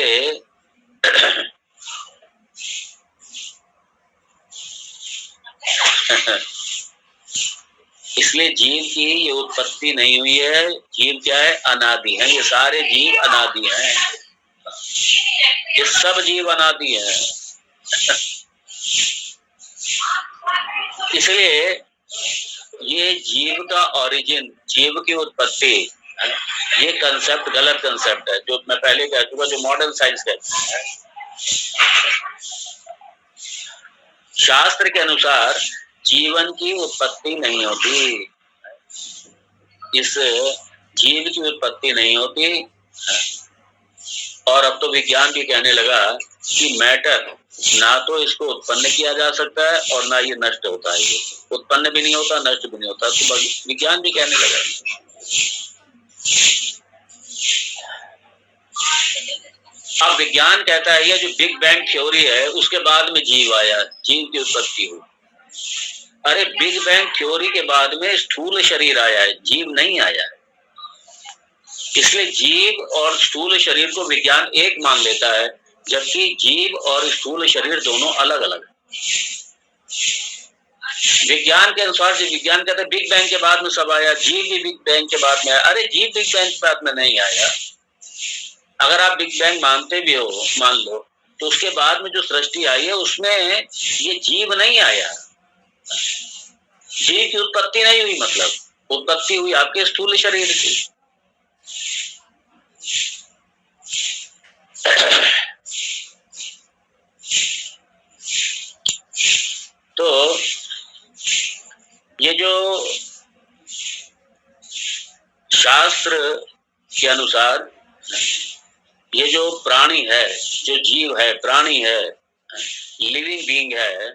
इसलिए जीव की ये उत्पत्ति नहीं हुई है। जीव क्या है? अनादि है। ये सारे जीव अनादि हैं, ये सब जीव अनादि हैं। इसलिए ये जीव का ओरिजिन, जीव की उत्पत्ति, ये कंसेप्ट गलत कंसेप्ट है, जो मैं पहले कह चुका, जो मॉडर्न साइंस कहती है। शास्त्र के अनुसार जीवन की उत्पत्ति नहीं होती, इस जीव की उत्पत्ति नहीं होती, और अब तो विज्ञान भी कहने लगा कि मैटर ना तो इसको उत्पन्न किया जा सकता है और ना ये नष्ट होता है, ये उत्पन्न भी नहीं होता, नष्ट भी नहीं होता, तो विज्ञान भी कहने लगा। अब विज्ञान कहता है ये जो बिग बैंग थ्योरी है उसके बाद में जीव आया, जीव की उत्पत्ति हुई। अरे बिग बैंग थ्योरी के बाद में स्थूल शरीर आया है, जीव नहीं आया है। इसलिए जीव और स्थूल शरीर को विज्ञान एक मान लेता है, जबकि जीव और स्थूल शरीर दोनों अलग अलग। विज्ञान के अनुसार जो विज्ञान कहता है बिग बैंग के बाद में सब आया, जीव भी बिग बैंग के बाद में आया। अरे जीव बिग बैंग के बाद में नहीं आया। अगर आप बिग बैंग मानते भी हो, मान लो, तो उसके बाद में जो सृष्टि आई है उसमें ये जीव नहीं आया, जीव की उत्पत्ति नहीं हुई, मतलब उत्पत्ति हुई आपके स्थूल शरीर की। तो ये जो शास्त्र के अनुसार ये जो प्राणी है, जो जीव है, प्राणी है, लिविंग बीइंग है,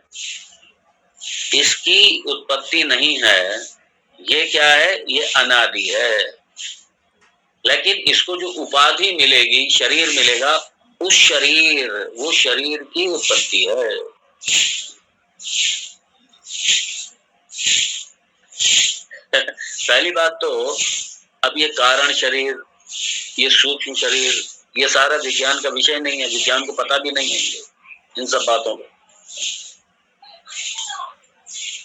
इसकी उत्पत्ति नहीं है। ये क्या है? ये अनादि है। लेकिन इसको जो उपाधि मिलेगी, शरीर मिलेगा, उस शरीर, वो शरीर की उत्पत्ति है। पहली बात तो अब ये कारण शरीर, ये सूक्ष्म शरीर, ये सारा विज्ञान का विषय नहीं है, विज्ञान को पता भी नहीं है इन सब बातों को।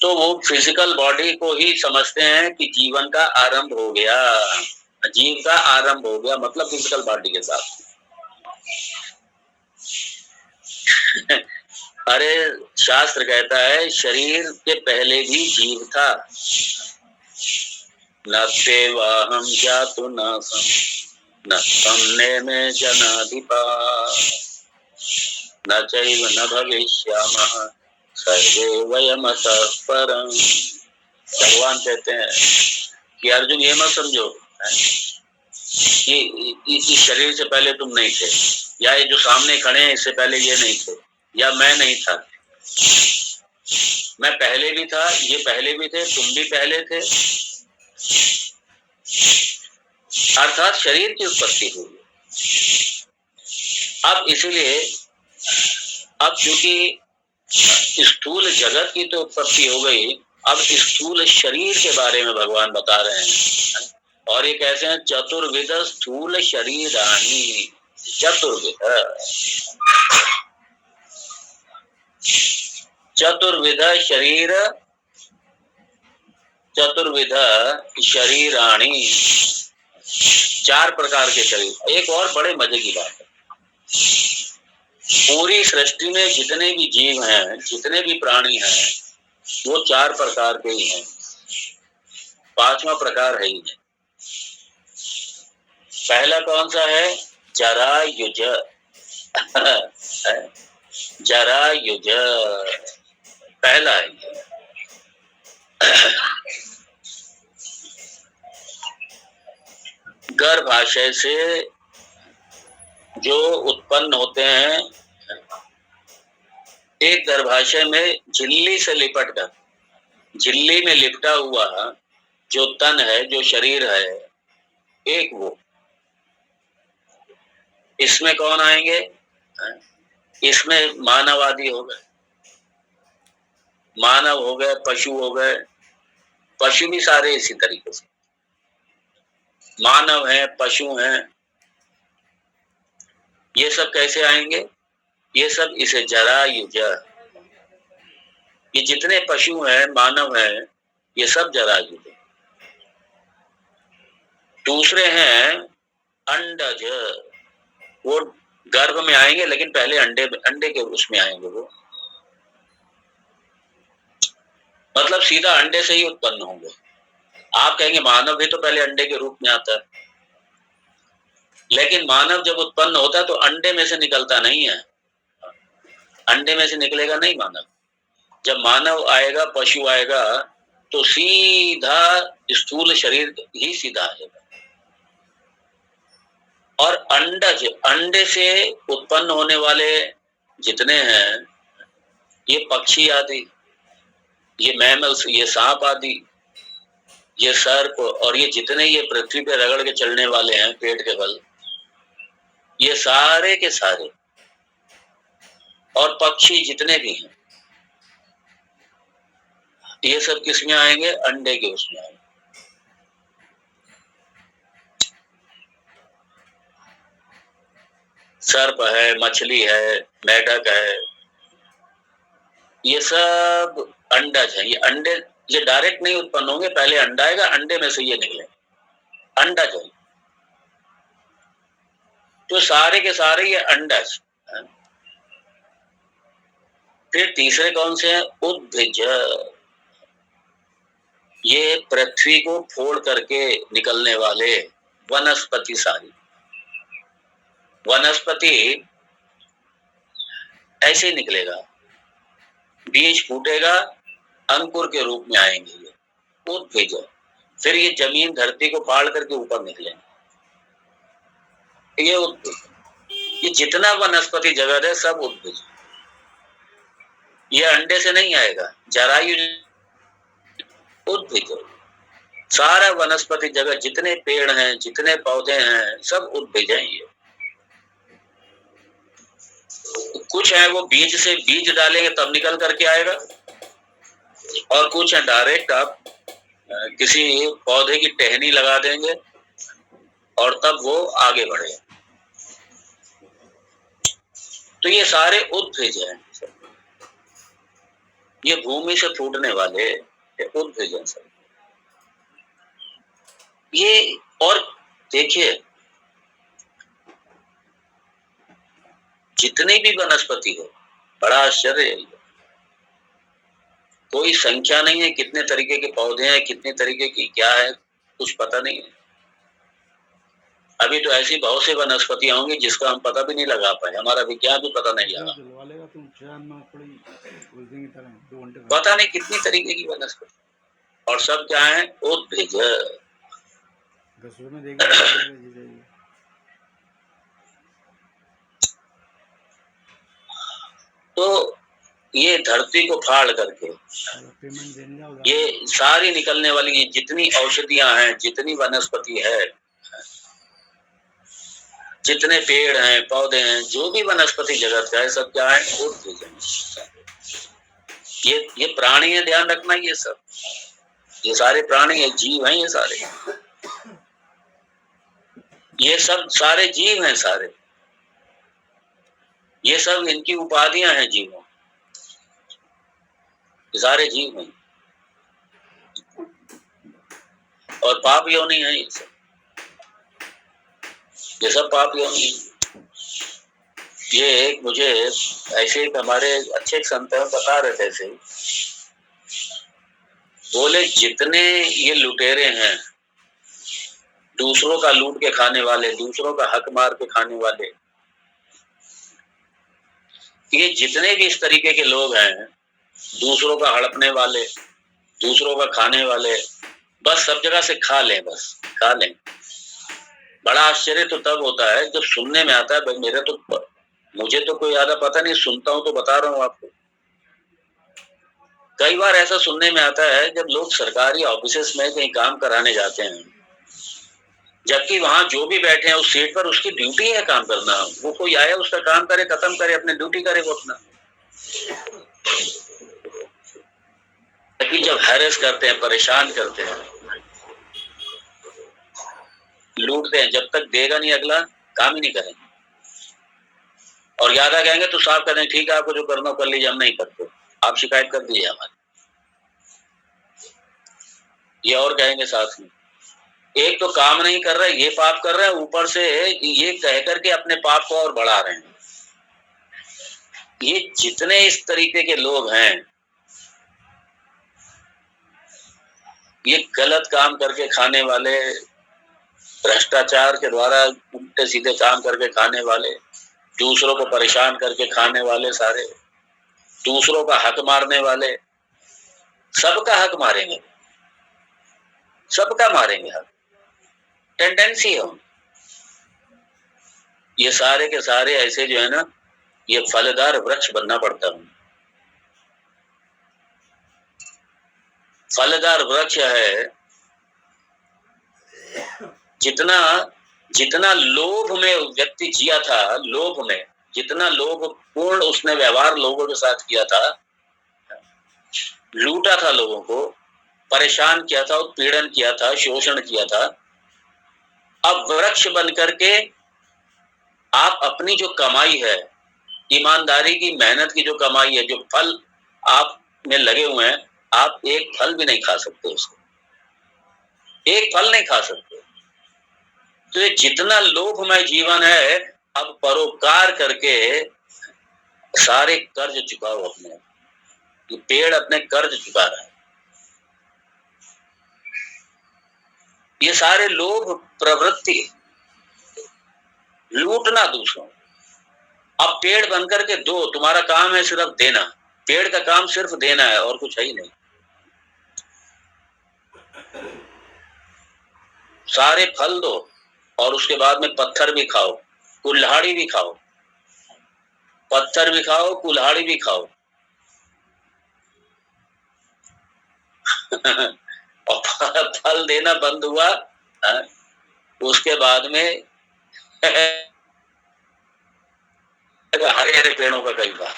तो वो फिजिकल बॉडी को ही समझते हैं कि जीवन का आरंभ हो गया, जीव का आरंभ हो गया, मतलब फिजिकल बॉडी के साथ। अरे शास्त्र कहता है शरीर के पहले भी जीव था। न तेवाहम जातु न तमने में जनाधिपा न चैव न भविष्यामः सर्वे वयमतः परम्। भगवान कहते हैं कि अर्जुन ये मत समझो कि इस शरीर से पहले तुम नहीं थे, या ये जो सामने खड़े हैं इससे पहले ये नहीं थे, या मैं नहीं था। मैं पहले भी था, ये पहले भी थे, तुम भी पहले थे। अर्थात शरीर की उत्पत्ति हुई। अब इसलिए अब चूंकि स्थूल जगत की तो उत्पत्ति हो गई, अब स्थूल शरीर के बारे में भगवान बता रहे हैं। और ये कैसे हैं? चतुर्विध स्थूल शरीराणि। चतुर्विध शरीर, चतुर्विध शरीराणि, 4 प्रकार के शरीर। एक और बड़े मजे की बात है, पूरी सृष्टि में जितने भी जीव हैं, जितने भी प्राणी हैं, वो 4 प्रकार के ही हैं, 5वां प्रकार है ही नहीं। पहला कौन सा है? जरायुज। जरायुज पहला है। गर्भाशय से जो उत्पन्न होते हैं, एक गर्भाशय में झिल्ली से लिपट कर, झिल्ली में लिपटा हुआ जो तन है, जो शरीर है, एक वो। इसमें कौन आएंगे? इसमें मानव आदि हो गए, मानव हो गए, पशु हो गए, पशु भी सारे इसी तरीके से, मानव हैं, पशु हैं। ये सब कैसे आएंगे? ये सब इसे जरायुज, ये जितने पशु हैं, मानव हैं, ये सब जरायुज। दूसरे हैं अंडज, वो गर्भ में आएंगे लेकिन पहले अंडे के उसमें आएंगे वो, मतलब सीधा अंडे से ही उत्पन्न होंगे। आप कहेंगे मानव भी तो पहले अंडे के रूप में आता है, लेकिन मानव जब उत्पन्न होता है तो अंडे में से निकलता नहीं है, अंडे में से निकलेगा नहीं मानव। जब मानव आएगा, पशु आएगा, तो सीधा स्थूल शरीर ही सीधा आएगा। और अंडज, अंडे से उत्पन्न होने वाले जितने हैं, ये पक्षी आदि, ये मैमल्स, ये सांप आदि, ये सर्प, और ये जितने ये पृथ्वी पे रगड़ के चलने वाले हैं पेट के बल, ये सारे के सारे, और पक्षी जितने भी हैं, ये सब किसमें आएंगे? अंडे के उसमें आएंगे। सर्प है, मछली है, मेढक है, ये सब अंडज है। ये अंडे, ये डायरेक्ट नहीं उत्पन्न होंगे, पहले अंडा आएगा, अंडे में से ये निकले, अंडज है। तो सारे के सारे ये अंडज। फिर तीसरे कौन से हैं? उद्भिज। ये पृथ्वी को फोड़ करके निकलने वाले वनस्पति सारी। वनस्पति ऐसे ही निकलेगा, बीज फूटेगा, अंकुर के रूप में आएंगे ये उद्भिज। फिर ये जमीन धरती को फाड़ करके ऊपर निकलेंगे, ये उद्भिज। ये जितना वनस्पति जगत है सब उद्भिज। ये अंडे से नहीं आएगा, जरायु उद्भिज। सारा वनस्पति जगत, जितने पेड़ हैं, जितने पौधे हैं, सब उद्भिज हैं। ये कुछ है वो बीज से, बीज डालेंगे तब निकल करके आएगा, और कुछ है डायरेक्ट आप किसी पौधे की टहनी लगा देंगे और तब वो आगे बढ़ेगा। तो ये सारे उद्भिज हैं, ये भूमि से फूटने वाले उद्भिज हैं सब ये। और देखिए, जितनी भी वनस्पति है, बड़ा आश्चर्य है, कोई संख्या नहीं है, कितने तरीके के पौधे हैं, कितने तरीके की क्या है, कुछ पता नहीं है। अभी तो ऐसी बहुत सी वनस्पतियां होंगी जिसका हम पता भी नहीं लगा पाए, हमारा विज्ञान भी पता नहीं लगा। पता नहीं कितनी तरीके की वनस्पति, और सब क्या है? उद्भिज। तो ये धरती को फाड़ करके ये सारी निकलने वाली ये जितनी औषधियां हैं, जितनी वनस्पति है, जितने पेड़ हैं, पौधे हैं, जो भी वनस्पति जगत का है, सब क्या है? उद्भिज। ये प्राणी है, ध्यान रखना, ये सब, ये सारे प्राणी है, जीव हैं, ये सारे, ये सब सारे जीव हैं, सारे ये सब इनकी उपाधियां हैं जीवों, ये सारे जीव हैं, और पाप योनि है ये सब, ये सब पाप योनि है। ये एक मुझे ऐसे एक हमारे अच्छे संत बता रहे थे, ऐसे बोले जितने ये लुटेरे हैं, दूसरों का लूट के खाने वाले, दूसरों का हक मार के खाने वाले, ये जितने भी इस तरीके के लोग हैं, दूसरों का हड़पने वाले, दूसरों का खाने वाले, बस सब जगह से खा लें, बस खा लें। बड़ा आश्चर्य तो तब होता है जब सुनने में आता है, भाई मेरे तो, मुझे तो कोई ज्यादा पता नहीं, सुनता हूं तो बता रहा हूं आपको। कई बार ऐसा सुनने में आता है जब लोग सरकारी ऑफिसेस में कहीं काम कराने जाते हैं, जबकि वहां जो भी बैठे हैं उस सीट पर, उसकी ड्यूटी है काम करना, वो कोई आया उसका काम करे, खत्म करे, अपनी ड्यूटी करे वो अपना। लेकिन जब हैरेस करते हैं, परेशान करते हैं, लूटते हैं, जब तक देगा नहीं अगला, काम ही नहीं करेंगे, और ज्यादा कहेंगे तो साफ करें, ठीक है आपको जो करना कर लीजिए, हम नहीं करते, आप शिकायत कर दीजिए हमारी, ये और कहेंगे साथ में। एक तो काम नहीं कर रहे, ये पाप कर रहे हैं, ऊपर से ये कह करके अपने पाप को और बढ़ा रहे हैं। ये जितने इस तरीके के लोग हैं, ये गलत काम करके खाने वाले, भ्रष्टाचार के द्वारा उल्टे सीधे काम करके खाने वाले, दूसरों को परेशान करके खाने वाले, सारे दूसरों का हक मारने वाले, सबका हक मारेंगे, सबका मारेंगे हक, टेंडेंसी है। ये सारे के सारे ऐसे जो है ना, ये फलदार वृक्ष बनना पड़ता है। फलदार वृक्ष है। जितना जितना लोभ में व्यक्ति जिया था, लोभ में जितना लोभ पूर्ण उसने व्यवहार लोगों के साथ किया था, लूटा था लोगों को, परेशान किया था, उत्पीड़न किया था, शोषण किया था, अब वृक्ष बन करके आप अपनी जो कमाई है, ईमानदारी की, मेहनत की जो कमाई है, जो फल आप में लगे हुए हैं, आप एक फल भी नहीं खा सकते उसको, एक फल नहीं खा सकते। तो ये जितना लोभमय जीवन है, अब परोपकार करके सारे कर्ज चुकाओ अपने। ये पेड़ अपने कर्ज चुका रहा है। ये सारे लोभ प्रवृत्ति, लूटना दूसरों। अब पेड़ बनकर के दो, तुम्हारा काम है सिर्फ देना। पेड़ का काम सिर्फ देना है और कुछ है ही नहीं। सारे फल दो और उसके बाद में पत्थर भी खाओ, कुल्हाड़ी भी खाओ, पत्थर भी खाओ, कुल्हाड़ी भी खाओ। और फल देना बंद हुआ, उसके बाद में हरे हरे पेड़ों का कई बार,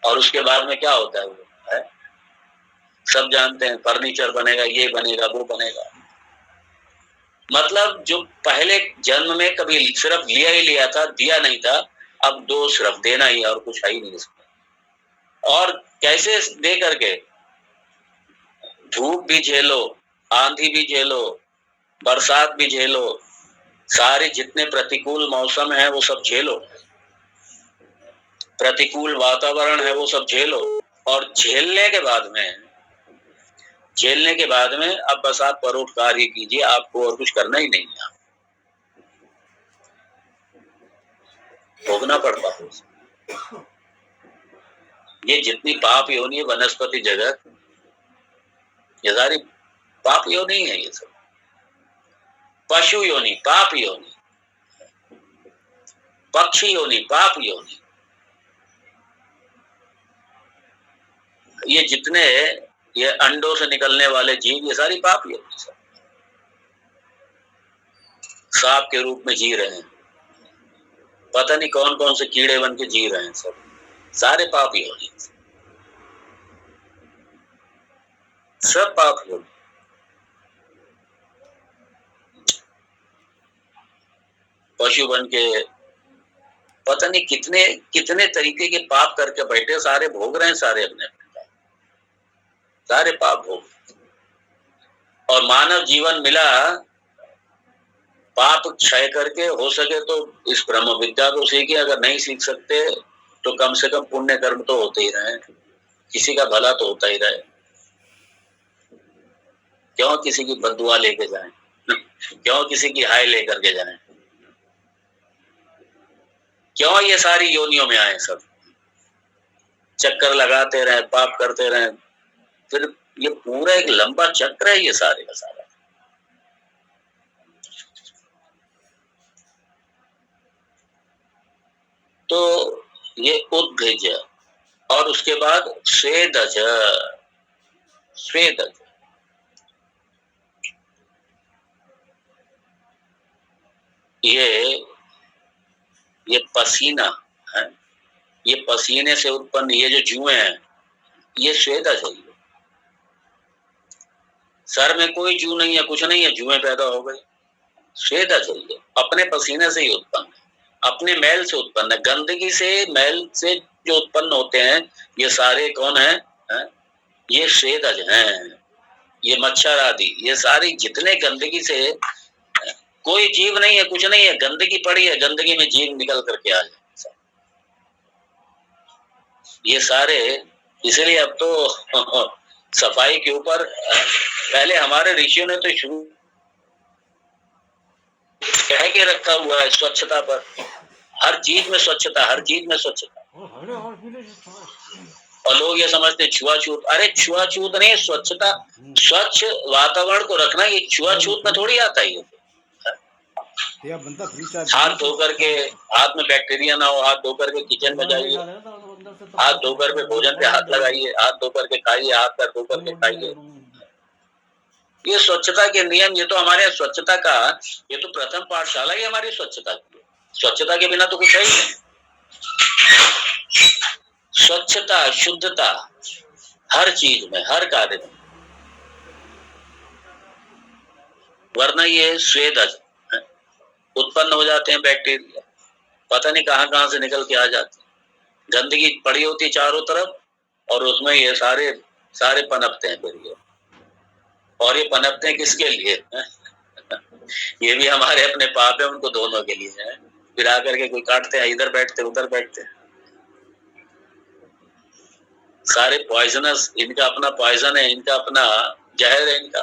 और उसके बाद में क्या होता है वो, सब जानते हैं, फर्नीचर बनेगा, ये बनेगा, वो बनेगा। मतलब जो पहले जन्म में कभी सिर्फ लिया ही लिया था, दिया नहीं था, अब दो सिर्फ देना ही और कुछ है ही नहीं इसमें। और कैसे दे करके, धूप भी झेलो, आंधी भी झेलो, बरसात भी झेलो, सारे जितने प्रतिकूल मौसम है वो सब झेलो, प्रतिकूल वातावरण है वो सब झेलो, और झेलने के बाद में अब बस आप परोपकार ही कीजिए, आपको और कुछ करना ही नहीं है। भोगना पड़ता है। ये जितनी पाप योनि है, वनस्पति जगत, ये सारी पाप योनि है। ये सब पशु योनि पाप योनि, पक्षी योनि पाप योनि, ये जितने ये अंडों से निकलने वाले जीव, ये सारी पाप योनि। सब सांप के रूप में जी रहे हैं, पता नहीं कौन कौन से कीड़े बन के जी रहे हैं, सब सारे पाप योनि, सब पाप योनि। पशु बन के पता नहीं कितने कितने तरीके के पाप करके बैठे, सारे भोग रहे हैं, सारे अपने सारे पाप भोग। और मानव जीवन मिला पाप क्षय करके, हो सके तो इस ब्रह्म विद्या को सीखे, अगर नहीं सीख सकते तो कम से कम पुण्य कर्म तो होते ही रहे, किसी का भला तो होता ही रहे। क्यों किसी की बद्दुआ लेके जाएं, क्यों किसी की हाय लेकर के जाएं, क्यों ये सारी योनियों में आए, सब चक्कर लगाते रहे, पाप करते रहे, फिर ये पूरा एक लंबा चक्र है ये सारे का सारा। तो ये उद्भिज, और उसके बाद स्वेदज, स्वेदज ये पसीना है, ये पसीने से उत्पन्न ये जो जुएं हैं, ये स्वेदज है। सर में कोई जू नहीं है, कुछ नहीं है, जुएं पैदा हो गई, स्वेदज है। ये अपने पसीने से ही उत्पन्न है, अपने मैल से उत्पन्न है। गंदगी से, मैल से जो उत्पन्न होते हैं, ये सारे कौन है? ये स्वेदज हैं, ये मच्छर आदि, ये सारी जितने गंदगी से, कोई जीव नहीं है, कुछ नहीं है, गंदगी पड़ी है, गंदगी में जीव निकल करके आ जाए, ये सारे। इसलिए अब तो सफाई के ऊपर, पहले हमारे ऋषियों ने तो शुरू कह के रखा हुआ है स्वच्छता पर, हर चीज में स्वच्छता, हर चीज में स्वच्छता। और लोग ये समझते छुआछूत, अरे छुआछूत नहीं, स्वच्छता, स्वच्छ वातावरण को रखना, ये छुआछूत में थोड़ी आता है। हाथ धो करके, हाथ में बैक्टीरिया ना हो, हाथ धो करके किचन में जाइए, हाथ धो करके भोजन पे हाथ लगाइए, हाथ धो करके खाइए, हाथ पैर धो करके खाइए। ये स्वच्छता के नियम, ये तो हमारे स्वच्छता का, ये तो प्रथम पाठशाला ही हमारी स्वच्छता की। स्वच्छता के बिना तो कुछ है ही नहीं। स्वच्छता, शुद्धता हर चीज में, हर कार्य में, वरना ये स्वेदज उत्पन्न हो जाते हैं बैक्टीरिया, पता नहीं कहां से निकल के आ जाते हैं। गंदगी पड़ी होती चारों तरफ और उसमें ये सारे पनपते हैं फिर ये। और ये पनपते हैं किसके लिए? ये भी हमारे अपने पाप है, उनको दोनों के लिए है। फिर आकर के कोई काटते हैं, इधर बैठते उधर बैठते हैं, सारे पॉइजनस, इनका अपना पॉइजन है, इनका अपना जहर है इनका।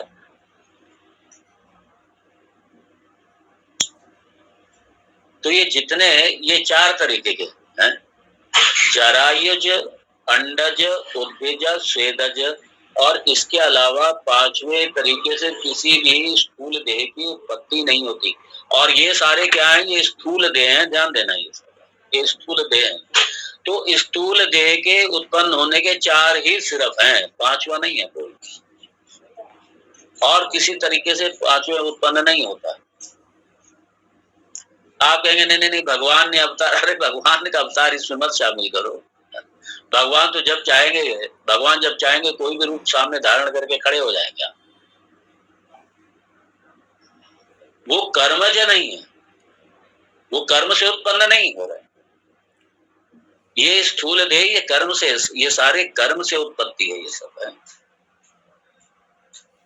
तो ये जितने, ये 4 तरीके के हैं, जरायुज, अंडज, उद्भिज, स्वेदज, और इसके अलावा 5वें तरीके से किसी भी स्थूल देह की उत्पत्ति नहीं होती। और ये सारे क्या है? ये स्थूल देह हैं, ध्यान देना, ये स्थूल देह हैं। तो स्थूल देह के उत्पन्न होने के 4 ही सिर्फ हैं, 5वां नहीं है कोई, और किसी तरीके से 5वें उत्पन्न नहीं होता। आप कहेंगे नहीं नहीं नहीं, भगवान ने अवतार, अरे भगवान का अवतार इसमें मत शामिल करो। भगवान तो जब चाहेंगे, भगवान जब चाहेंगे कोई भी रूप सामने धारण करके खड़े हो जाएंगे। वो कर्मज नहीं है, वो कर्म से उत्पन्न नहीं हो रहा है। ये स्थूल देह, ये कर्म से, ये सारे कर्म से उत्पत्ति है, ये सब है।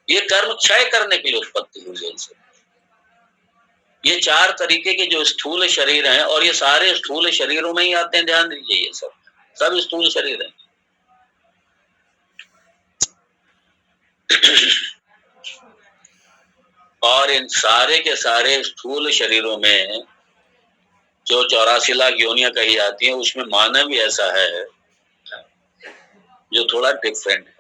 ये कर्म क्षय करने के लिए उत्पत्ति हुई है इनसे। ये 4 तरीके के जो स्थूल शरीर हैं, और ये सारे स्थूल शरीरों में ही आते हैं, ध्यान दीजिए, ये सब स्थूल शरीर हैं। और इन सारे के सारे स्थूल शरीरों में जो 84 लाख योनियां कही जाती हैं, उसमें मानव भी ऐसा है जो थोड़ा डिफरेंट है।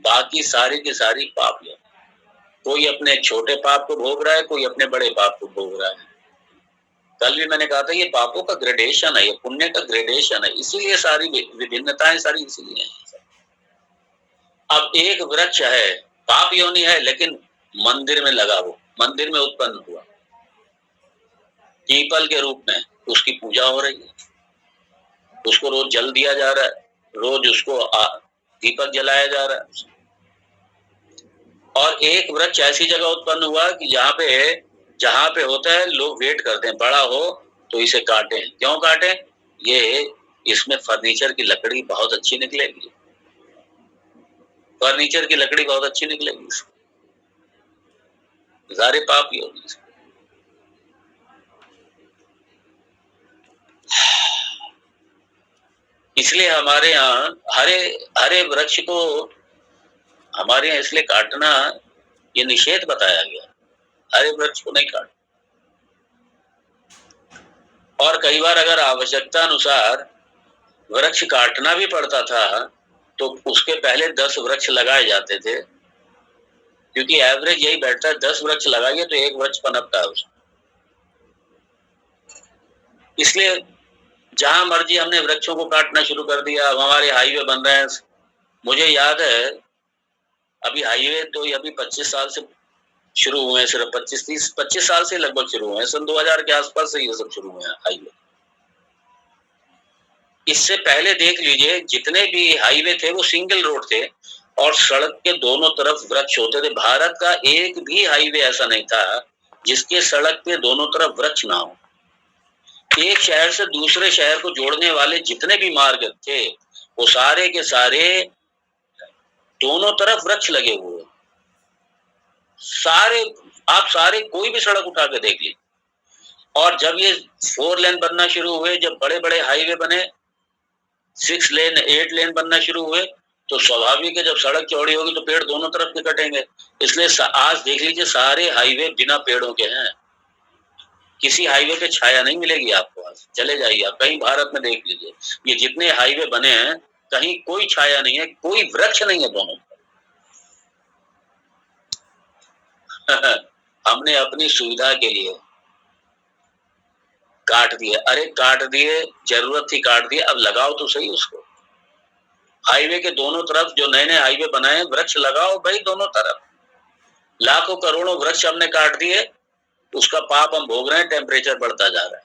बाकी सारी की सारी पाप है। कोई अपने छोटे पाप को भोग रहा है, कोई अपने बड़े पाप को भोग रहा है। कल भी मैंने कहा था, ये पापों का ग्रेडेशन है, ये पुण्य का ग्रेडेशन है, इसीलिए सारी विभिन्नताएं सारी इसीलिए है। अब एक वृक्ष है, पाप योनि है, लेकिन मंदिर में लगा, वो मंदिर में उत्पन्न हुआ, पीपल के रूप में उसकी पूजा हो रही है, उसको रोज जल दिया जा रहा है, रोज उसको दीपक जलाया जा रहा है। और एक वृक्ष ऐसी जगह उत्पन्न हुआ कि जहां पे होता है, लोग वेट करते हैं बड़ा हो तो इसे काटें। क्यों काटें? ये इसमें फर्नीचर की लकड़ी बहुत अच्छी निकलेगी, फर्नीचर की लकड़ी बहुत अच्छी निकलेगी, सारे पाप ही होगी। इसलिए हमारे यहाँ हरे वृक्ष को हमारे यहाँ इसलिए काटना, ये निषेध बताया गया, हरे वृक्ष को नहीं काट। और कई बार अगर आवश्यकता अनुसार वृक्ष काटना भी पड़ता था तो उसके पहले 10 वृक्ष लगाए जाते थे, क्योंकि एवरेज यही बैठता है, 10 वृक्ष लगाइए तो 1 वृक्ष पनपता है उसमें। इसलिए जहां मर्जी हमने वृक्षों को काटना शुरू कर दिया। अब हमारे हाईवे बन रहे हैं, मुझे याद है अभी हाईवे तो अभी 25 साल से शुरू हुए हैं, सिर्फ 25 साल से लगभग शुरू हुए हैं, सन 2000 के आसपास से ये सब शुरू हुए हैं हाईवे। इससे पहले देख लीजिए, जितने भी हाईवे थे वो सिंगल रोड थे और सड़क के दोनों तरफ वृक्ष होते थे। भारत का एक भी हाईवे ऐसा नहीं था जिसके सड़क के दोनों तरफ वृक्ष ना हो। एक शहर से दूसरे शहर को जोड़ने वाले जितने भी मार्ग थे, वो सारे के सारे दोनों तरफ वृक्ष लगे हुए। आप सारे कोई भी सड़क उठा के देख लीजिए। और जब ये 4 लेन बनना शुरू हुए, जब बड़े बड़े हाईवे बने, 6 लेन 8 लेन बनना शुरू हुए, तो स्वाभाविक है जब सड़क चौड़ी होगी तो पेड़ दोनों तरफ के कटेंगे। इसलिए आज देख लीजिए, सारे हाईवे बिना पेड़ों के हैं। किसी हाईवे पे छाया नहीं मिलेगी आपको। आज चले जाइए आप कहीं भारत में देख लीजिए, ये जितने हाईवे बने हैं कहीं कोई छाया नहीं है, कोई वृक्ष नहीं है दोनों हमने अपनी सुविधा के लिए काट दिए। अरे काट दिए, जरूरत थी काट दिए, अब लगाओ तो सही उसको। हाईवे के दोनों तरफ जो नए नए हाईवे बनाए, वृक्ष लगाओ भाई दोनों तरफ। लाखों करोड़ों वृक्ष हमने काट दिए, उसका पाप हम भोग रहे हैं। टेम्परेचर बढ़ता जा रहा है,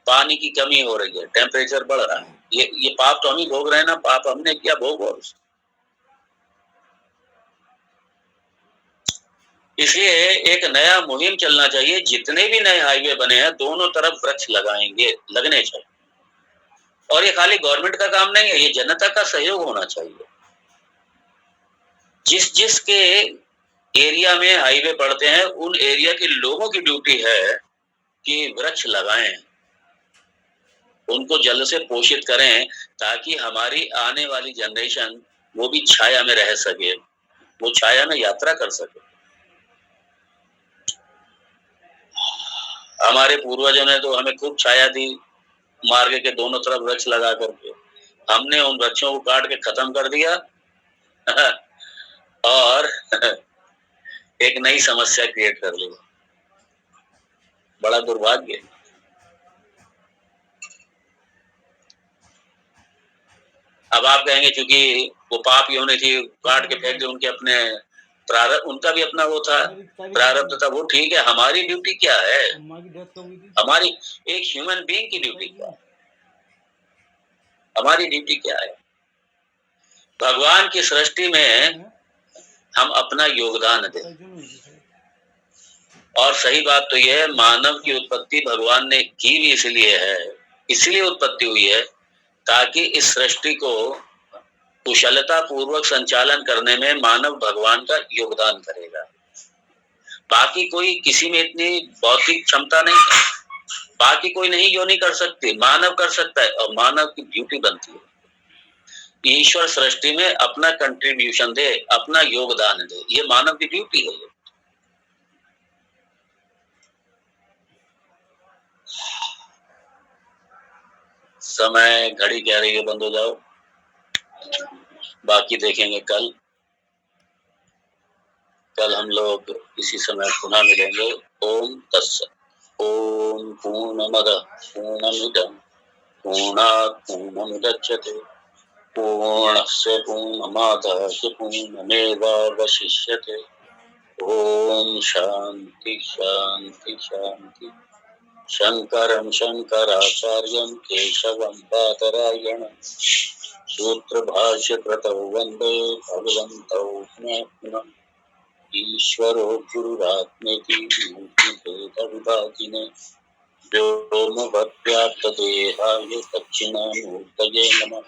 पानी की कमी हो रही है, टेम्परेचर बढ़ रहा है। ये पाप तो हम ही भोग रहे हैं ना, पाप हमने किया, भोगो। इसलिए एक नया मुहिम चलना चाहिए। जितने भी नए हाईवे बने हैं, दोनों तरफ वृक्ष लगाएंगे, लगने चाहिए। और ये खाली गवर्नमेंट का काम नहीं है, ये जनता का सहयोग होना चाहिए। जिस जिसके एरिया में हाईवे पड़ते हैं, उन एरिया के लोगों की ड्यूटी है कि वृक्ष लगाएं, उनको जल से पोषित करें, ताकि हमारी आने वाली जनरेशन वो भी छाया में रह सके, वो छाया में यात्रा कर सके। हमारे पूर्वजों ने तो हमें खूब छाया दी, मार्ग के दोनों तरफ वृक्ष लगा करके। हमने उन वृक्षों को काट के खत्म कर दिया और एक नई समस्या क्रिएट कर ली। बड़ा दुर्भाग्य। अब आप कहेंगे क्योंकि वो पाप योनि थी, काट के फेंक दे, उनके अपने प्रारब्ध, उनका भी अपना वो था, प्रारब्ध था, वो ठीक है। हमारी ड्यूटी क्या है? हमारी एक ह्यूमन बीइंग की ड्यूटी क्या है? हमारी ड्यूटी क्या है? भगवान की सृष्टि में हम अपना योगदान दें। और सही बात तो यह है, मानव की उत्पत्ति भगवान ने की भी इसलिए है, इसलिए उत्पत्ति हुई है ताकि इस सृष्टि को कुशलता पूर्वक संचालन करने में मानव भगवान का योगदान करेगा। बाकी कोई किसी में इतनी बौद्धिक क्षमता नहीं है, बाकी कोई नहीं, यो नहीं कर सकती, मानव कर सकता है। और मानव की ड्यूटी बनती है ईश्वर सृष्टि में अपना कंट्रीब्यूशन दे, अपना योगदान दे, ये मानव की ड्यूटी है। समय घड़ी कह रही है बंद हो जाओ, बाकी देखेंगे कल। कल हम लोग इसी समय पुनः मिलेंगे। ओम तत्सत्। ओम पूर्णमदः पूर्णमिदं पूर्णात् पूर्णमुदच्यते पूर्णस्य पूर्णमादाय पूर्णमेवावशिष्यते। ओम शांति शांति शांति। शंकरं शंकराचार्यं केशवं बादरायणं सूत्रभाष्यकृतौ वन्दे भगवन्तौ पुनः पुनः। ईश्वरो गुरुरात्मेति मूर्तिभेदविभागिने व्योमवद्व्याप्तदेहाय दक्षिणामूर्तये नमः।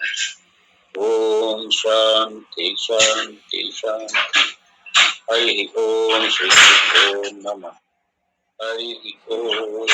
ओम शांति शांति शांति। हरि ओम श्री गुरुभ्यो नमः। हरि ओम।